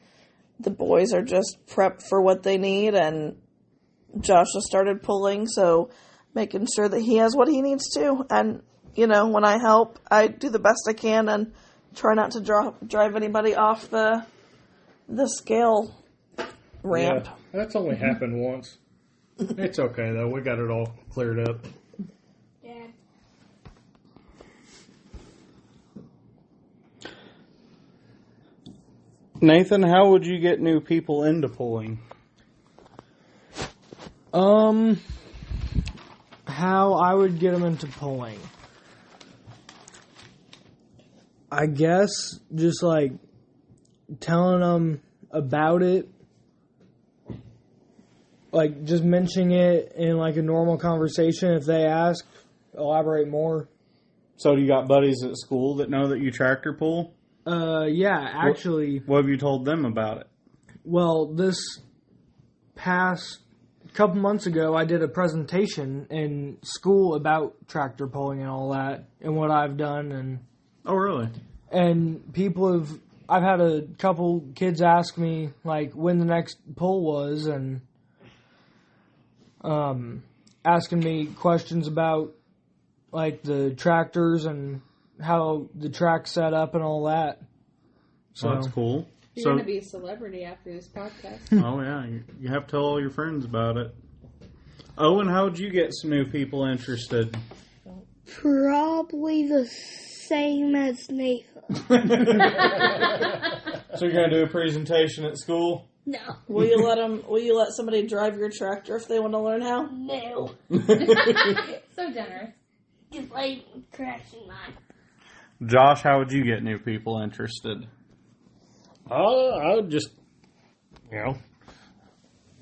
the boys are just prepped for what they need. And Josh has started pulling, so making sure that he has what he needs to. And, you know, when I help, I do the best I can and try not to drive anybody off the scale ramp. Yeah, that's only happened once. It's okay, though. We got it all cleared up. Dad. Nathan, how would you get new people into pulling? How I would get them into pulling. I guess just like telling them about it, like just mentioning it in like a normal conversation. If they ask, elaborate more. So you got buddies at school that know that you tractor pull? Yeah, actually. What have you told them about it? Well, this past couple months ago, I did a presentation in school about tractor pulling and all that, and what I've done. And Oh, really? And I've had a couple kids ask me like when the next pull was, and asking me questions about like the tractors and how the track's set up and all that. So That's cool. You're going to be a celebrity after this podcast. Oh, yeah. You have to tell all your friends about it. Owen, how would you get some new people interested? Probably the same as Nathan. So you're going to do a presentation at school? No. Will you let somebody drive your tractor if they want to learn how? No. So generous. Just like crashing mine. Josh, how would you get new people interested? I would just,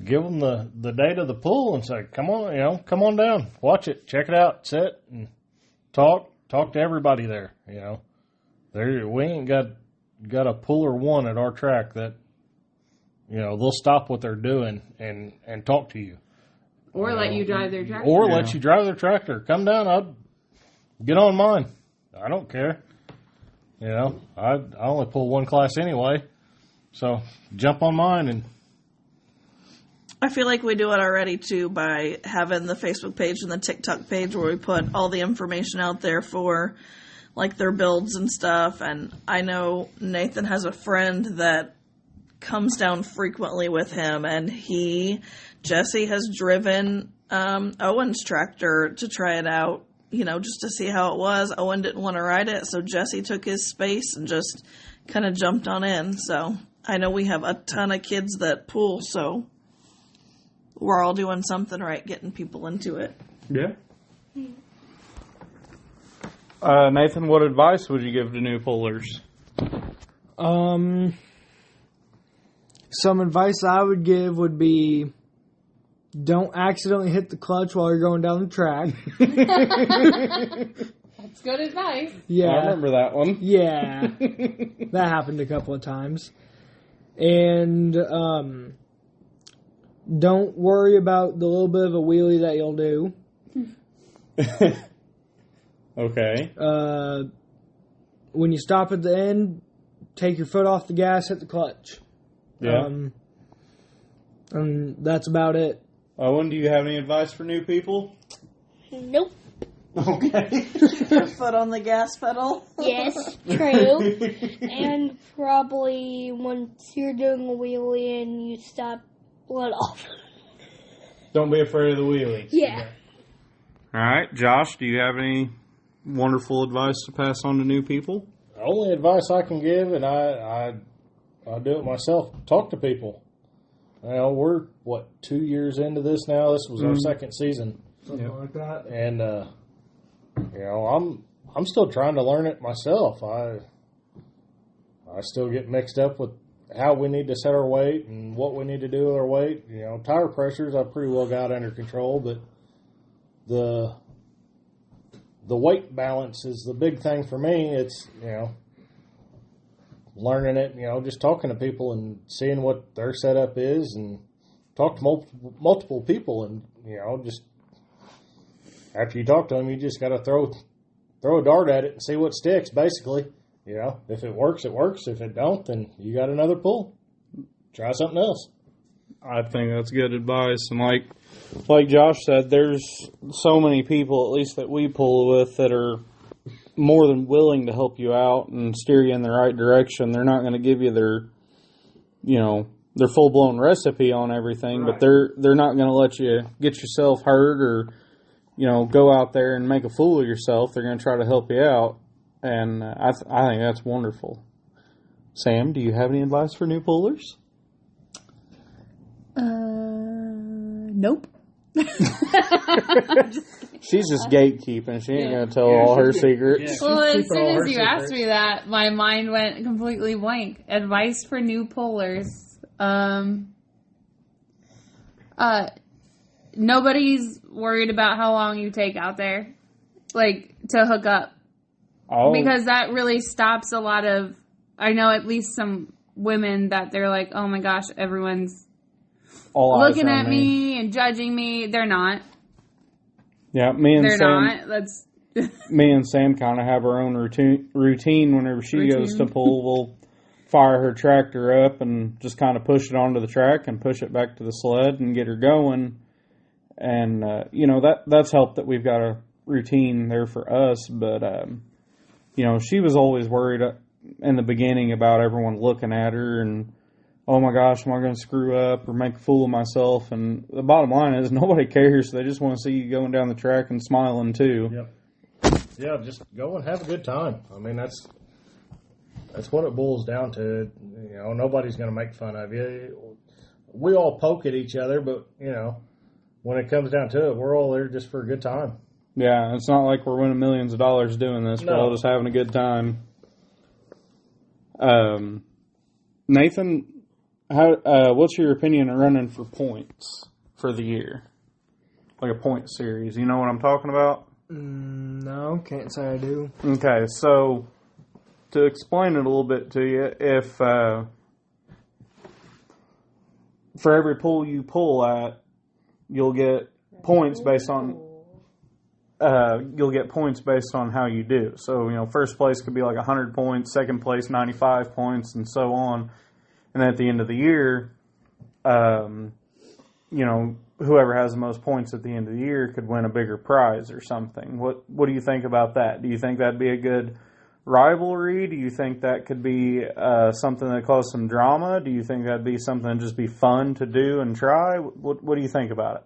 give them the date of the pool and say, come on down, watch it, check it out, sit and talk to everybody there. We ain't got a puller one at our track that, they'll stop what they're doing and talk to you. Or let you drive their tractor. Or let you drive their tractor. Come down, I'll get on mine. I don't care. I only pull one class anyway. So jump on mine. And I feel like we do it already too by having the Facebook page and the TikTok page where we put all the information out there for like their builds and stuff. And I know Nathan has a friend that comes down frequently with him, and Jesse has driven Owen's tractor to try it out, just to see how it was. Owen didn't want to ride it, so Jesse took his space and just kind of jumped on in. So I know we have a ton of kids that pool, so we're all doing something right, getting people into it. Yeah. Nathan, what advice would you give to new pullers? Some advice I would give would be, don't accidentally hit the clutch while you're going down the track. That's good advice. Yeah. I remember that one. Yeah. That happened a couple of times. And don't worry about the little bit of a wheelie that you'll do. Okay. When you stop at the end, take your foot off the gas, hit the clutch. Yeah. And that's about it. Owen, do you have any advice for new people? Nope. Okay. Your foot on the gas pedal. Yes, true. And probably once you're doing a wheelie and you stop, let off. Don't be afraid of the wheelies. Yeah. All right, Josh, do you have any wonderful advice to pass on to new people? The only advice I can give, and I do it myself, talk to people. We're, 2 years into this now? This was our second season. Something like that. And, I'm still trying to learn it myself. I still get mixed up with how we need to set our weight and what we need to do with our weight. Tire pressures I pretty well got under control, but the weight balance is the big thing for me. It's, learning it, just talking to people and seeing what their setup is, and talk to multiple people, and, just after you talk to them, you just got to throw a dart at it and see what sticks, basically. If it works, it works. If it don't, then you got another pull. Try something else. I think that's good advice. And like Josh said, there's so many people, at least that we pull with, that are more than willing to help you out and steer you in the right direction. They're not going to give you their full-blown recipe on everything, right. But they're not going to let you get yourself hurt or, go out there and make a fool of yourself. They're going to try to help you out. And I think that's wonderful. Sam, do you have any advice for new pullers? Nope. She's just gatekeeping. She ain't going to tell all her secrets. Well, as soon as you asked me that, my mind went completely blank. Advice for new pullers. Nobody's worried about how long you take out there, to hook up. Oh. Because that really stops a lot of, I know at least some women that they're like, oh my gosh, everyone's all looking at me and judging me. They're not. Yeah, me and Sam kind of have our own routine. Whenever she goes to pull, we'll fire her tractor up and just kind of push it onto the track and push it back to the sled and get her going. And, that's helped that we've got a routine there for us. But, she was always worried in the beginning about everyone looking at her and, oh my gosh, am I going to screw up or make a fool of myself? And the bottom line is nobody cares. They just want to see you going down the track and smiling too. Yep. Yeah, just go and have a good time. I mean, that's what it boils down to. Nobody's going to make fun of you. We all poke at each other, but, when it comes down to it, we're all there just for a good time. Yeah, it's not like we're winning millions of dollars doing this. No. We're all just having a good time. Nathan, what's your opinion on running for points for the year? Like a point series. You know what I'm talking about? No, can't say I do. Okay, so to explain it a little bit to you, if for every pull you pull at, you'll get points based on how you do. So, first place could be like 100 points, second place 95 points, and so on. And at the end of the year, whoever has the most points at the end of the year could win a bigger prize or something. What do you think about that? Do you think that'd be a good rivalry? Do you think that could be something that cause some drama? Do you think that'd be something that'd just be fun to do and try? What do you think about it?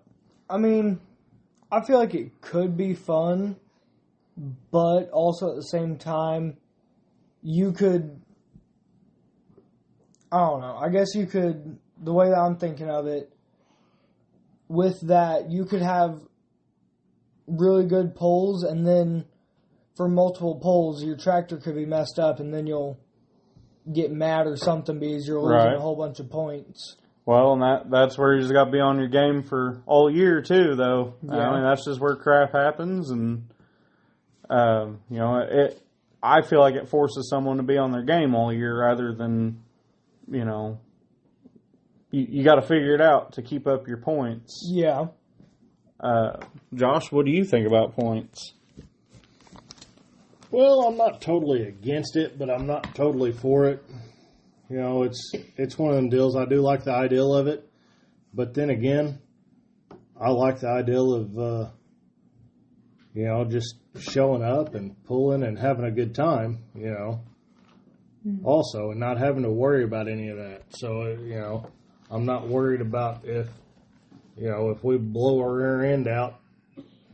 I mean, I feel like it could be fun, but also at the same time, you could, I don't know, I guess you could, the way that I'm thinking of it, with that, you could have really good pulls, and then for multiple pulls, your tractor could be messed up, and then you'll get mad or something because you're losing a whole bunch of points. Well, and that's where you just got to be on your game for all year, too, though. Yeah. I mean, that's just where crap happens, and, I feel like it forces someone to be on their game all year rather than, you got to figure it out to keep up your points. Yeah. Josh, what do you think about points? Well, I'm not totally against it, but I'm not totally for it. It's one of them deals. I do like the ideal of it, but then again, I like the ideal of just showing up and pulling and having a good time, also, and not having to worry about any of that. So, I'm not worried about if we blow our rear end out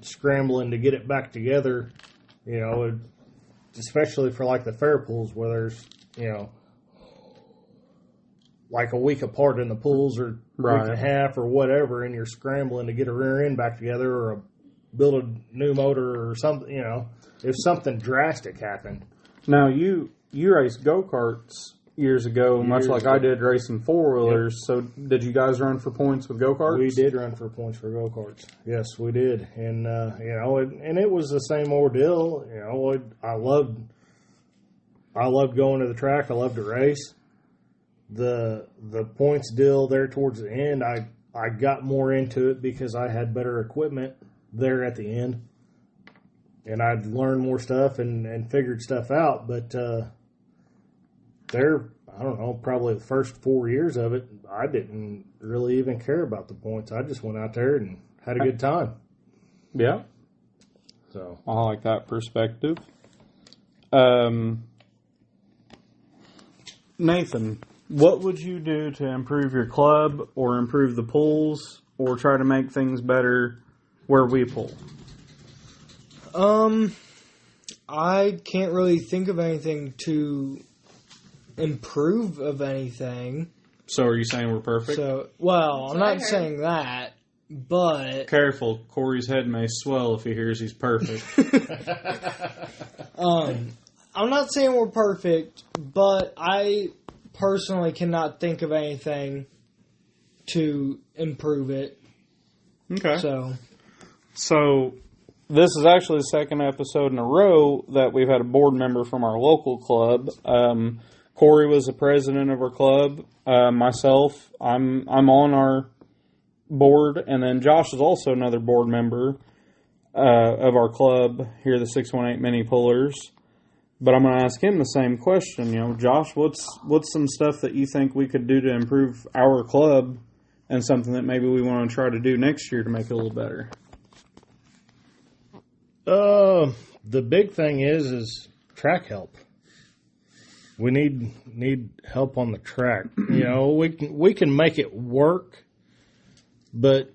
scrambling to get it back together, especially for like the fair pools where there's, like a week apart in the pools or a week and a half or whatever, and you're scrambling to get a rear end back together or build a new motor or something, if something drastic happened. Now, you raced go-karts years ago, much like I did racing four-wheelers. Yep. So did you guys run for points with go-karts? We did run for points for go-karts. Yes, we did. And, and it was the same ordeal. I loved going to the track. I loved to race. The points deal there towards the end, I got more into it because I had better equipment there at the end. And I'd learned more stuff and figured stuff out. But I don't know, probably the first 4 years of it, I didn't really even care about the points. I just went out there and had a good time. Yeah. So I like that perspective. Nathan, what would you do to improve your club or improve the pools or try to make things better where we pull? I can't really think of anything to improve of anything. So are you saying we're perfect? I'm not saying that, but... Careful, Corey's head may swell if he hears he's perfect. I'm not saying we're perfect, but I personally cannot think of anything to improve it. Okay. So this is actually the second episode in a row that we've had a board member from our local club. Corey was the president of our club. Myself, I'm on our board, and then Josh is also another board member of our club here, the 618 Mini Pullers. But I'm going to ask him the same question. Josh, what's some stuff that you think we could do to improve our club, and something that maybe we want to try to do next year to make it a little better? The big thing is track help. We need help on the track. We can make it work, but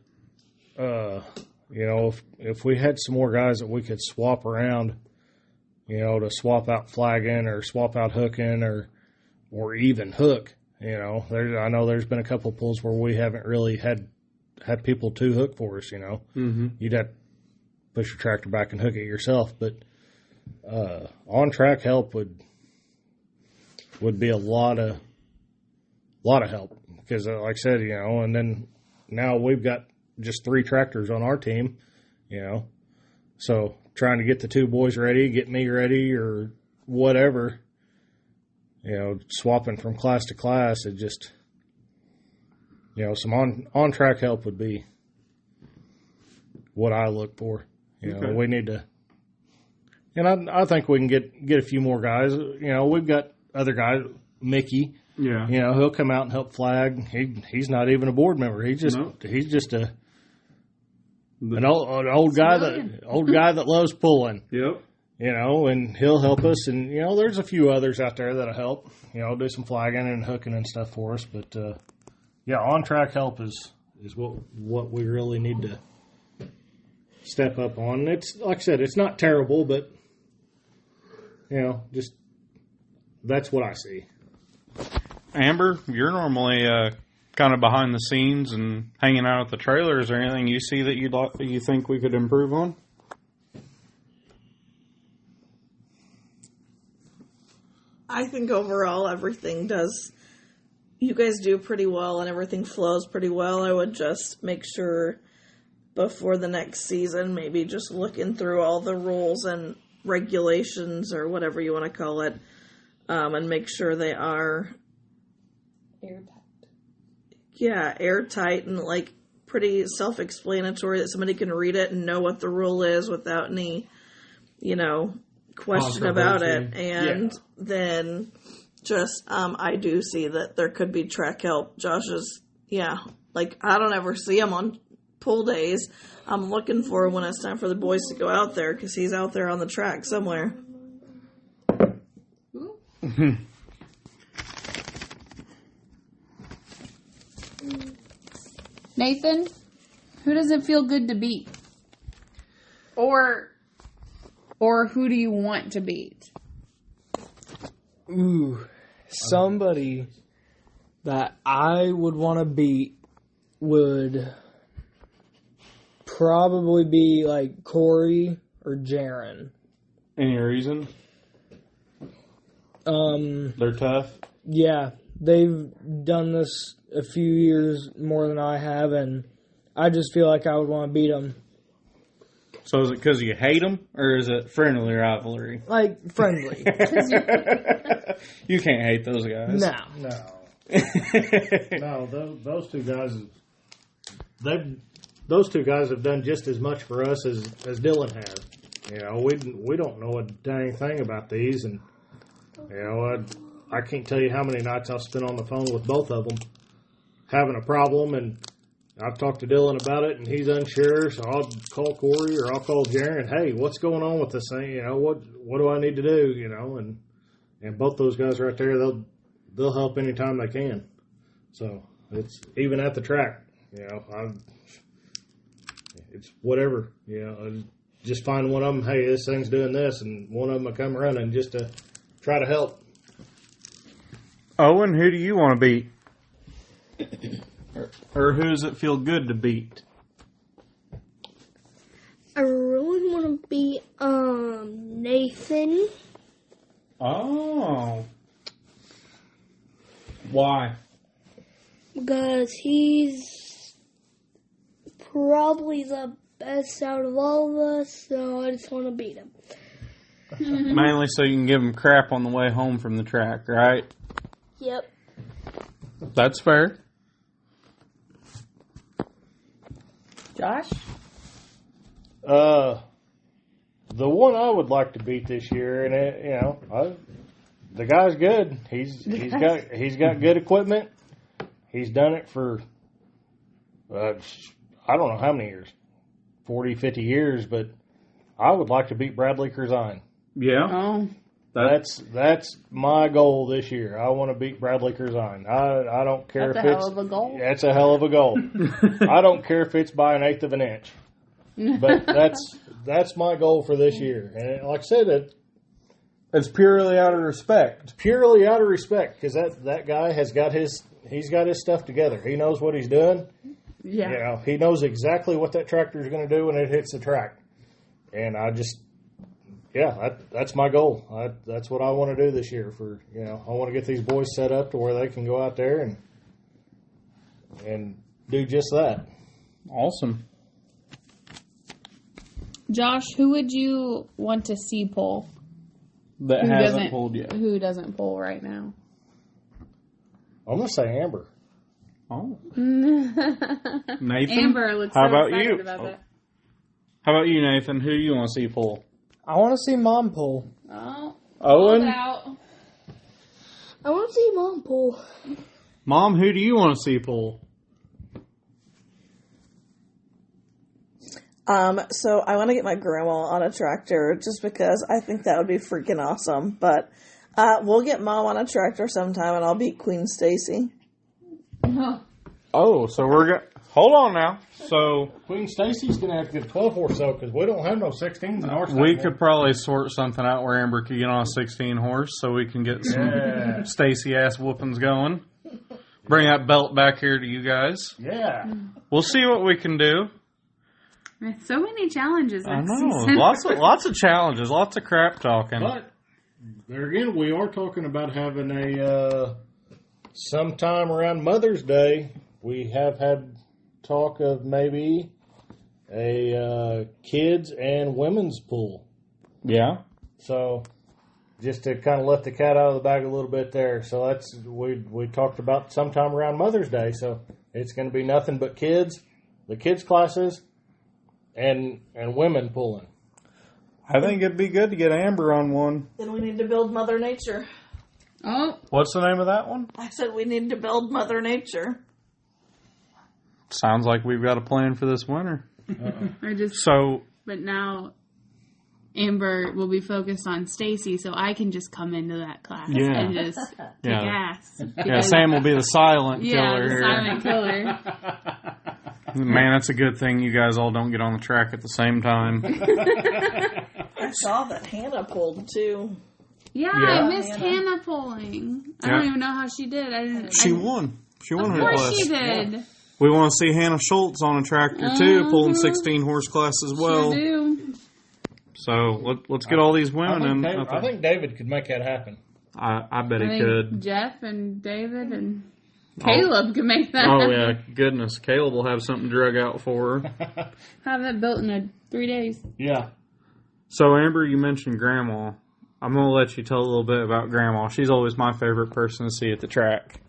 if we had some more guys that we could swap around, to swap out flagging or swap out hooking or even hook. I know there's been a couple of pulls where we haven't really had people to hook for us. Mm-hmm. You'd have to push your tractor back and hook it yourself, but on track help would be a lot of help because, like I said, and then now we've got just 3 tractors on our team, so trying to get the 2 boys ready, get me ready, or whatever, swapping from class to class, it just, some on track help would be what I look for. Okay. We need to, and I think we can get a few more guys. We've got other guys, Mickey. Yeah. He'll come out and help flag. He's not even a board member. He's just an old guy that loves pulling. Yep. And he'll help us. And there's a few others out there that'll help. Do some flagging and hooking and stuff for us. But on track help is what we really need to step up on. It's like I said, it's not terrible, but just that's what I see. Amber, you're normally kind of behind the scenes and hanging out at the trailer. Is there anything you see that you think we could improve on? I think overall you guys do pretty well and everything flows pretty well. I would just make sure before the next season, maybe just looking through all the rules and regulations or whatever you want to call it, and make sure they are airtight and pretty self-explanatory, that somebody can read it and know what the rule is without any, question about it. And then just, I do see that there could be track help. Josh is, I don't ever see him on pull days. I'm looking for when it's time for the boys to go out there because he's out there on the track somewhere. Nathan, who does it feel good to beat? Or who do you want to beat? Ooh, somebody that I would want to beat would probably be like Corey or Jaren. Any reason? They're tough. Yeah, they've done this a few years more than I have, and I just feel like I would want to beat them. So is it because you hate them, or is it friendly rivalry? Like, friendly. You can't hate those guys. No. No, those two guys, those two guys have done just as much for us as Dylan has. You know, we don't know a dang thing about these, and you know, I can't tell you how many nights I've spent on the phone with both of them having a problem, and I've talked to Dylan about it, and he's unsure, so I'll call Corey or I'll call Jaren. Hey, what's going on with this thing? You know, what do I need to do? You know, and both those guys right there, they'll help anytime they can. So it's even at the track. You know, it's whatever. You know, I just find one of them. Hey, this thing's doing this, and one of them will come running just to try to help. Owen, who do you want to beat? Or who does it feel good to beat? I really want to beat Nathan. Oh. Why? Because he's probably the best out of all of us, so I just want to beat him. Mainly so you can give him crap on the way home from the track, right? Yep. That's fair. Josh? The one I would like to beat this year, and it, you know, the guy's good. He's got good equipment. He's done it for I don't know how many years, 40, 50 years, but I would like to beat Bradley Curzine. Yeah. Oh. That's my goal this year. I want to beat Bradley Curzine. I don't care That's if a it's hell of a goal. That's a hell of a goal. I don't care if it's by 1/8 of an inch. But that's my goal for this year. And like I said, It's purely out of respect. purely out of respect, because that guy has got his stuff together. He knows what he's doing. Yeah. You know, he knows exactly what that tractor is going to do when it hits the track. And that's my goal. That's what I want to do this year. I want to get these boys set up to where they can go out there and do just that. Awesome. Josh, who would you want to see pull? That Who hasn't doesn't pulled yet. Who doesn't pull right now? I'm going to say Amber. Oh. Nathan? Amber looks How so about excited you? about that. How about you, Nathan? Who do you want to see pull? I want to see Mom pull. Oh, Owen? pulled out. I want to see Mom pull. Mom, who do you want to see pull? So I want to get my grandma on a tractor just because I think that would be freaking awesome. But we'll get Mom on a tractor sometime, and I'll beat Queen Stacy. Oh, so we're going to... Hold on now. So... Queen Stacy's going to have to get a 12-horse, though, because we don't have no 16s in our we could probably sort something out where Amber could get on a 16 horse so we can get some Stacy ass whoopings going. Bring that belt back here to you guys. Yeah. We'll see what we can do. There's so many challenges I next know. season. Lots of challenges. Lots of crap talking. But, there again, we are talking about having a, sometime around Mother's Day, we have had talk of maybe a kids and women's pool. Yeah. So, just to kind of let the cat out of the bag a little bit there. So we talked about sometime around Mother's Day. So it's going to be nothing but kids, the kids classes, and women pulling. I think it'd be good to get Amber on one. Then we need to build Mother Nature. Oh, What's the name of that one? I said we need to build Mother Nature. Sounds like we've got a plan for this winter. But now Amber will be focused on Stacy, so I can just come into that class and just kick ass. Yeah, Sam will be the silent killer the here. silent killer. Man, that's a good thing you guys all don't get on the track at the same time. I saw that Hannah pulled too. Yeah, I missed Hannah pulling. I don't even know how she did. She won. She won her class. Of course she did. Yeah. We want to see Hannah Schultz on a tractor too, pulling 16 horse class as well. Sure do. So let's get all these women in. I think David could make that happen. I bet he could. Jeff and David and Caleb could make that. Oh yeah, goodness, Caleb will have something drug out for her. Have that built in 3 days. Yeah. So Amber, you mentioned Grandma. I'm gonna let you tell a little bit about Grandma. She's always my favorite person to see at the track.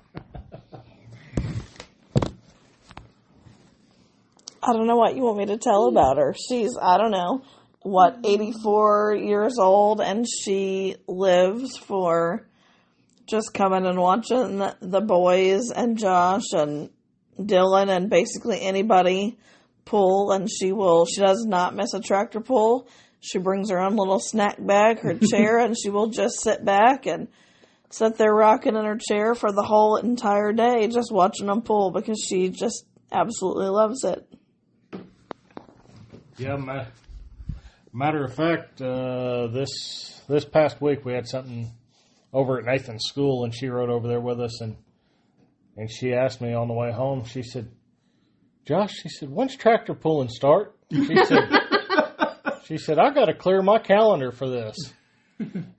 I don't know what you want me to tell about her. She's, 84 years old, and she lives for just coming and watching the boys and Josh and Dylan and basically anybody pull, and she does not miss a tractor pull. She brings her own little snack bag, her chair, and she will just sit back and sit there rocking in her chair for the whole entire day just watching them pull because she just absolutely loves it. Yeah, matter of fact, this past week we had something over at Nathan's school, and she rode over there with us, and she asked me on the way home. She said, "Josh," she said, "when's tractor pulling start?" She said, "I got to clear my calendar for this."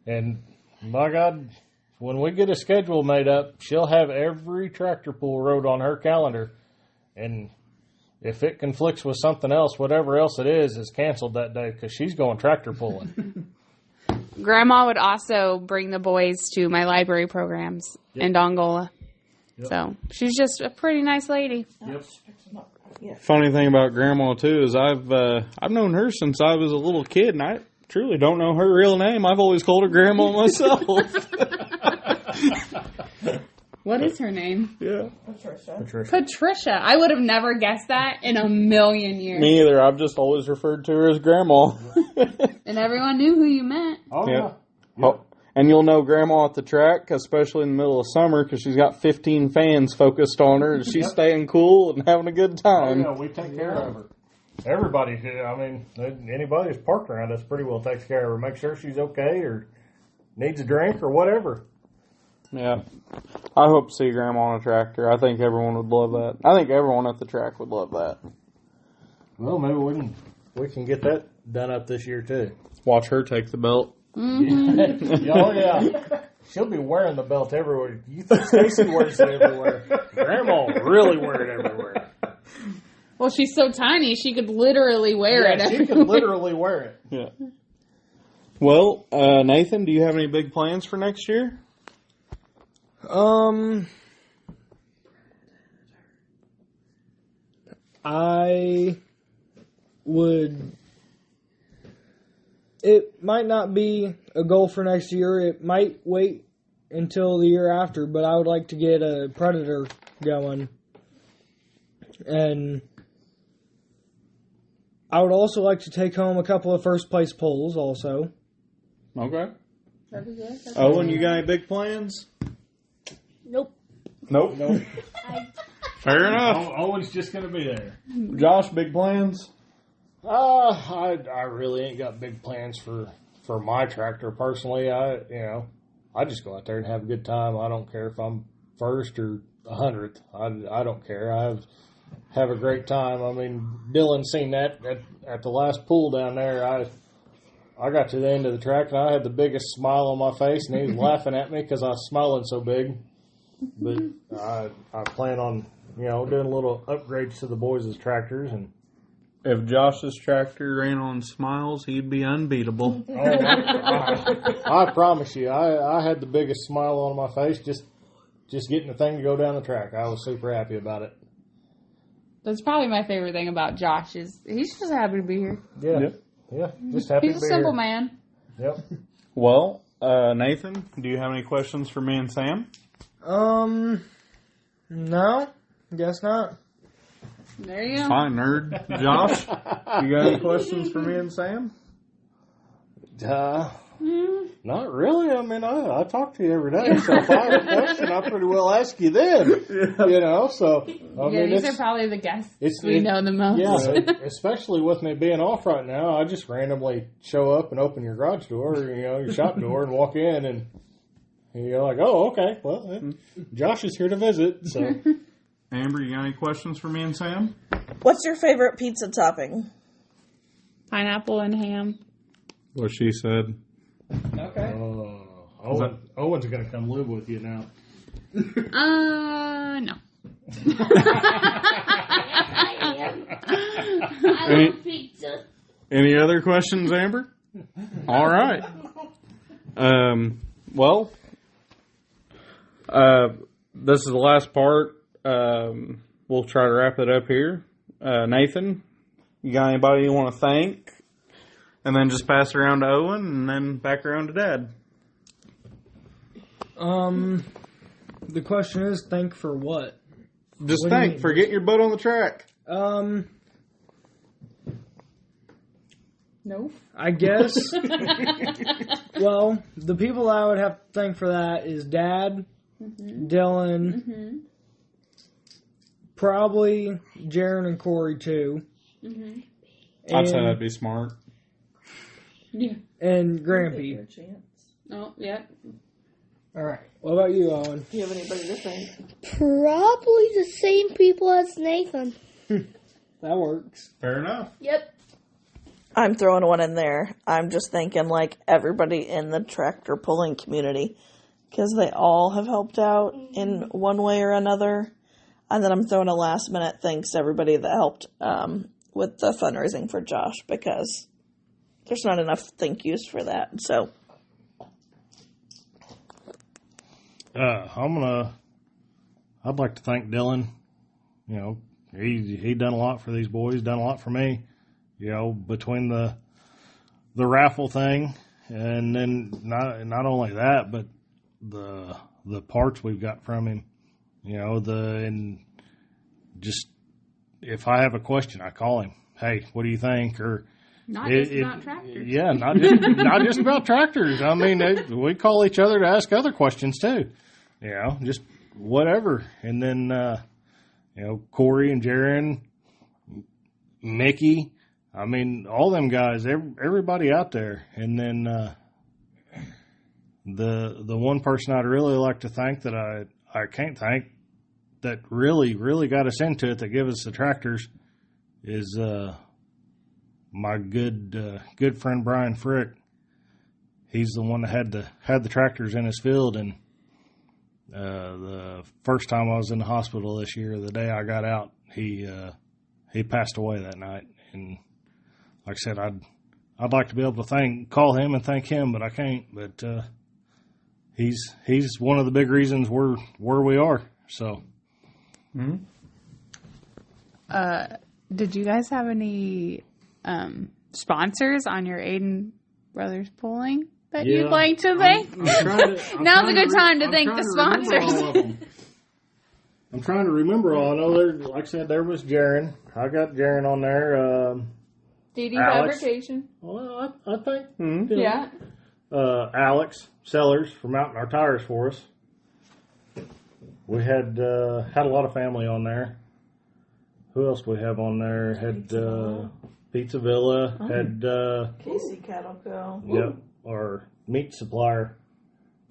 And my God, when we get a schedule made up, she'll have every tractor pull rode on her calendar, and if it conflicts with something else, whatever else it is canceled that day because she's going tractor pulling. Grandma would also bring the boys to my library programs in Dongola. Yep. So she's just a pretty nice lady. Yep. Funny thing about Grandma too is I've known her since I was a little kid, and I truly don't know her real name. I've always called her Grandma myself. What is her name? Yeah. Patricia. I would have never guessed that in a million years. Me either. I've just always referred to her as Grandma. And everyone knew who you meant. Oh, yeah. Oh, and you'll know Grandma at the track, especially in the middle of summer, because she's got 15 fans focused on her, and she's staying cool and having a good time. Oh, yeah, we take care of her. Everybody, anybody who's parked around us pretty well takes care of her. Make sure she's okay or needs a drink or whatever. Yeah. I hope to see Grandma on a tractor. I think everyone would love that. I think everyone at the track would love that. Well, maybe we can get that done up this year, too. Watch her take the belt. Mm-hmm. Oh, yeah. She'll be wearing the belt everywhere. You think Stacy wears it everywhere. Grandma really wear it everywhere. Well, she's so tiny, she could literally wear it everywhere. She could literally wear it. Yeah. Well, Nathan, do you have any big plans for next year? I would. It might not be a goal for next year. It might wait until the year after, but I would like to get a Predator going. And I would also like to take home a couple of first place pulls also. Okay. Owen, you got any big plans? Nope. Nope. Fair enough. Owen's just going to be there. Josh, big plans? I really ain't got big plans for my tractor personally. I just go out there and have a good time. I don't care if I'm first or 100th. I don't care. I have a great time. I mean, Dylan seen that at the last pool down there. I got to the end of the track and I had the biggest smile on my face, and he was laughing at me because I was smiling so big. But I plan on doing a little upgrades to the boys' tractors. And if Josh's tractor ran on smiles, he'd be unbeatable. I promise you, I had the biggest smile on my face just getting the thing to go down the track. I was super happy about it. That's probably my favorite thing about Josh is he's just happy to be here. Yeah, just happy to be here. He's a simple man. Yep. Well, Nathan, do you have any questions for me and Sam? No, guess not. There you go. Fine, nerd. Josh, you got any questions for me and Sam? Not really. I mean, I talk to you every day, so if I have a question, I pretty well ask you then. You know, so I mean, these are probably the guests we know the most. Yeah, especially with me being off right now, I just randomly show up and open your garage door, your shop door, and walk in, and you're like, oh, okay, well, Josh is here to visit. So, Amber, you got any questions for me and Sam? What's your favorite pizza topping? Pineapple and ham. What she said. Okay. Owen's going to come live with you now. No. I love pizza. Any other questions, Amber? All right. Well, this is the last part. We'll try to wrap it up here. Nathan, you got anybody you want to thank? And then just pass it around to Owen, and then back around to Dad. The question is, thank for what? Just What do you thank mean? for getting your butt on the track. No. I guess. Well, the people I would have to thank for that is Dad, Dylan, probably Jaron and Corey too. I'd say that'd be smart. Yeah. And Grampy. Oh, yeah. All right. What about you, Owen? Do you have anybody to thank? Probably the same people as Nathan. That works. Fair enough. Yep. I'm throwing one in there. I'm just thanking like everybody in the tractor pulling community because they all have helped out in one way or another. And then I'm throwing a last minute thanks to everybody that helped with the fundraising for Josh because there's not enough thank yous for that. So I'd like to thank Dylan. You know, he done a lot for these boys, done a lot for me. You know, between the raffle thing and then not only that, but the parts we've got from him. You know, and just if I have a question, I call him. Hey, what do you think? Or Not just about tractors. Yeah, not just about tractors. I mean, we call each other to ask other questions too. You know, just whatever. And then Corey and Jaron, Mickey. I mean, all them guys, everybody out there. And then the one person I'd really like to thank that I can't thank that really got us into it, that gave us the tractors, is my good friend Brian Frick. He's the one that had the tractors in his field, and the first time I was in the hospital this year, the day I got out, he passed away that night. And like I said, I'd like to be able to call him and thank him, but I can't. But he's one of the big reasons we're where we are. So. Mm-hmm. Did you guys have any sponsors on your Aden Brothers pulling that you'd like to thank? Now's a good time to thank the sponsors. I'm trying to remember all. I know like I said, there was Jaron. I got Jaron on there. DD Alex. Fabrication. Well, I think. Yeah. Alex Sellers for mounting our tires for us. We had a lot of family on there. Who else do we have on there? Had Pizza Villa. Had Casey Cattle Co. Yep, our meat supplier,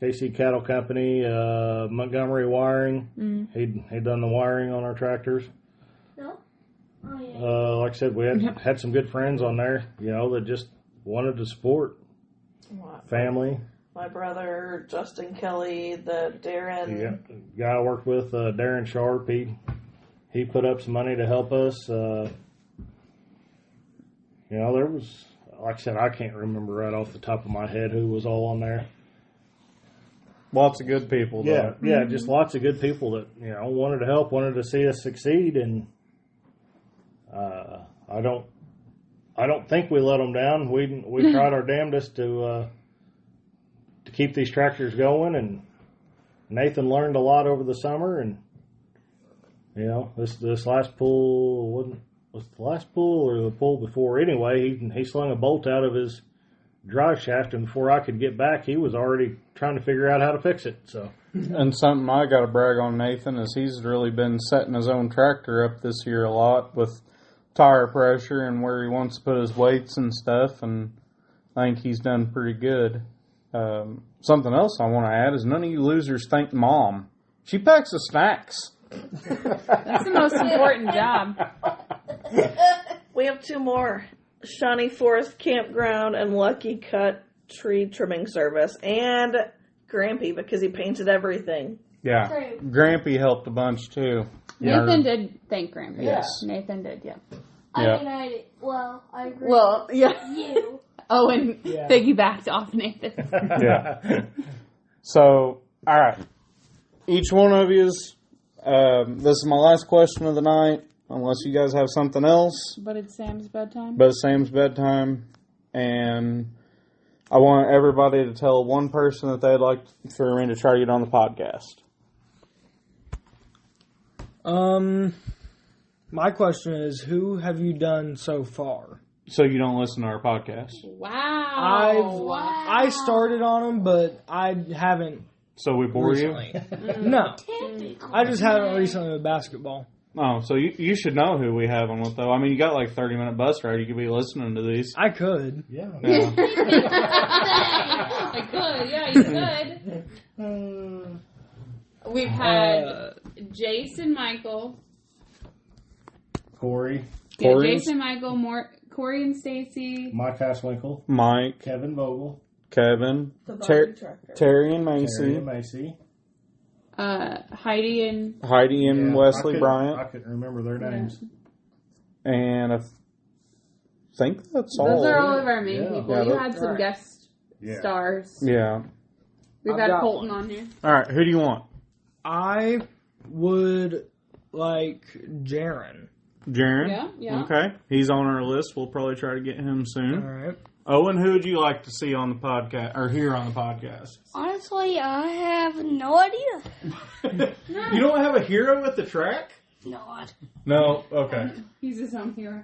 KC Cattle Company. Montgomery Wiring. He'd done the wiring on our tractors. No? Oh, yeah. Like I said, we had some good friends on there. You know, that just wanted to support family. My brother Justin Kelly, the Darren. Yeah, the guy I worked with, Darren Sharp. He put up some money to help us. You know, there was, like I said, I can't remember right off the top of my head who was all on there. Lots of good people, though. Yeah, just lots of good people that, you know, wanted to help, wanted to see us succeed, and I don't think we let them down. We tried our damnedest to keep these tractors going, and Nathan learned a lot over the summer, and You know, this last pull was the last pull or the pull before. Anyway, he slung a bolt out of his drive shaft, and before I could get back, he was already trying to figure out how to fix it. So, And something I got to brag on Nathan is he's really been setting his own tractor up this year a lot with tire pressure and where he wants to put his weights and stuff, and I think he's done pretty good. Something else I want to add is none of you losers thank Mom. She packs the snacks. That's the most important job. We have 2 more. Shawnee Forest Campground and Lucky Cut Tree Trimming Service. And Grampy, because he painted everything. Yeah. Grampy helped a bunch, too. Nathan did thank Grampy. Yes. Nathan did, yeah. Yeah. I agree. Well, yeah. You. Owen Yeah. piggybacked off Nathan. Yeah. So, all right. Each one of yous, this is my last question of the night, unless you guys have something else. But it's Sam's bedtime. But it's Sam's bedtime, and I want everybody to tell one person that they'd like for me to try to get on the podcast. My question is, who have you done so far? So you don't listen to our podcast. Wow. I started on them, but I haven't So we bore recently. you? No, I just haven't recently with basketball. Oh, so you should know who we have on with, though. I mean, you got like 30-minute bus ride. You could be listening to these. I could. Yeah. Yeah. I could, yeah, you could. We've had Jason Michael. Corey, Yeah, Corey. Jason Michael, Corey and Stacy. Mike Hasswinkle, Mike, Kevin Vogel, Kevin, The Bobby Tractor. Terry and Macy, Terry and Macy. Heidi and Heidi and Yeah, Wesley I Bryant, couldn't remember their names. and I think that's all. those are all of our main Yeah. people. Yeah, You those- had some right. guest Yeah. stars. Yeah. We've I've had got Colton on here. All right. Who do you want? I would like Jaron. Jaron? Yeah. Okay. He's on our list. We'll probably try to get him All soon. right. Owen, who would you like to see on the podcast or hear on the podcast? Honestly, I have no idea. You don't have a hero at the track? Not. No. Okay. He's his own hero.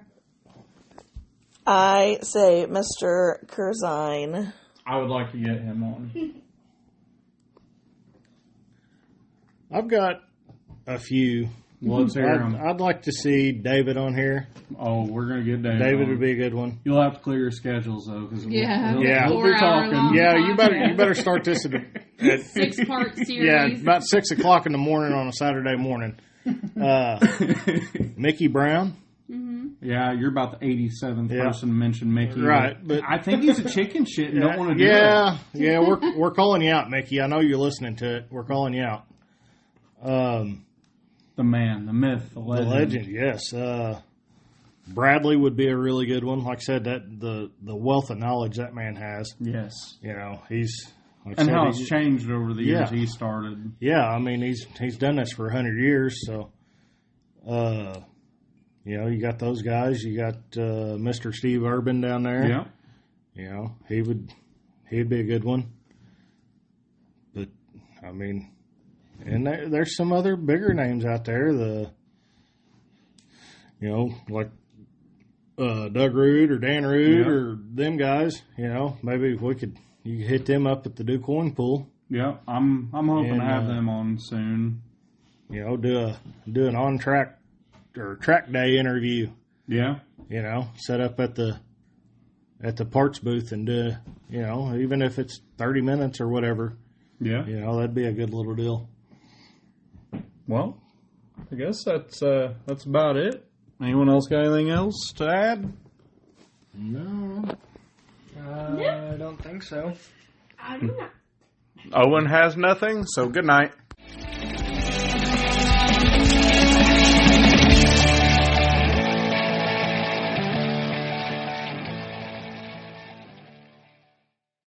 I say Mr. Kurzine. I would like to get him on. I've got a few. Let's hear him. I'd like to see David on here. Oh, we're gonna get David. David on. would be a good one. You'll have to clear your schedules though, because Yeah. we'll Yeah. be 4 hour talking. long. Yeah, you better start this at 6-part series. yeah, about 6:00 in the morning on a Saturday morning. Mickey Brown. Yeah, you're about the 87th Yeah. person to mention Mickey. Right, but- I think he's a chicken shit and don't want to do Yeah, we're calling you out, Mickey. I know you're listening to it. We're calling you out. it. The man, the myth, the legend. The legend, yes. Bradley would be a really good one. Like I said, that the wealth of knowledge that man has. Yes. You know, he's like I And said, how he's- it's changed over the years Yeah. he started. Yeah, I mean he's done this for 100 years. So, you know, you got those guys. You got Mr. Steve Urban down there. Yeah. You know, he'd be a good one. But I mean, and there's some other bigger names out there. Like Doug Root or Dan Root or them guys. You know, maybe you could hit them up at the Duke Coin Pool. Yeah. I'm hoping And, to have them on soon. You know, do an on track or track day interview. Yeah. You know, set up at the parts booth and do, you know, even if it's 30 minutes or whatever. Yeah. You know, that'd be a good little deal. Well, I guess that's about it. Anyone else got anything else to add? No. I don't think so. I do not. Owen has nothing, so good night.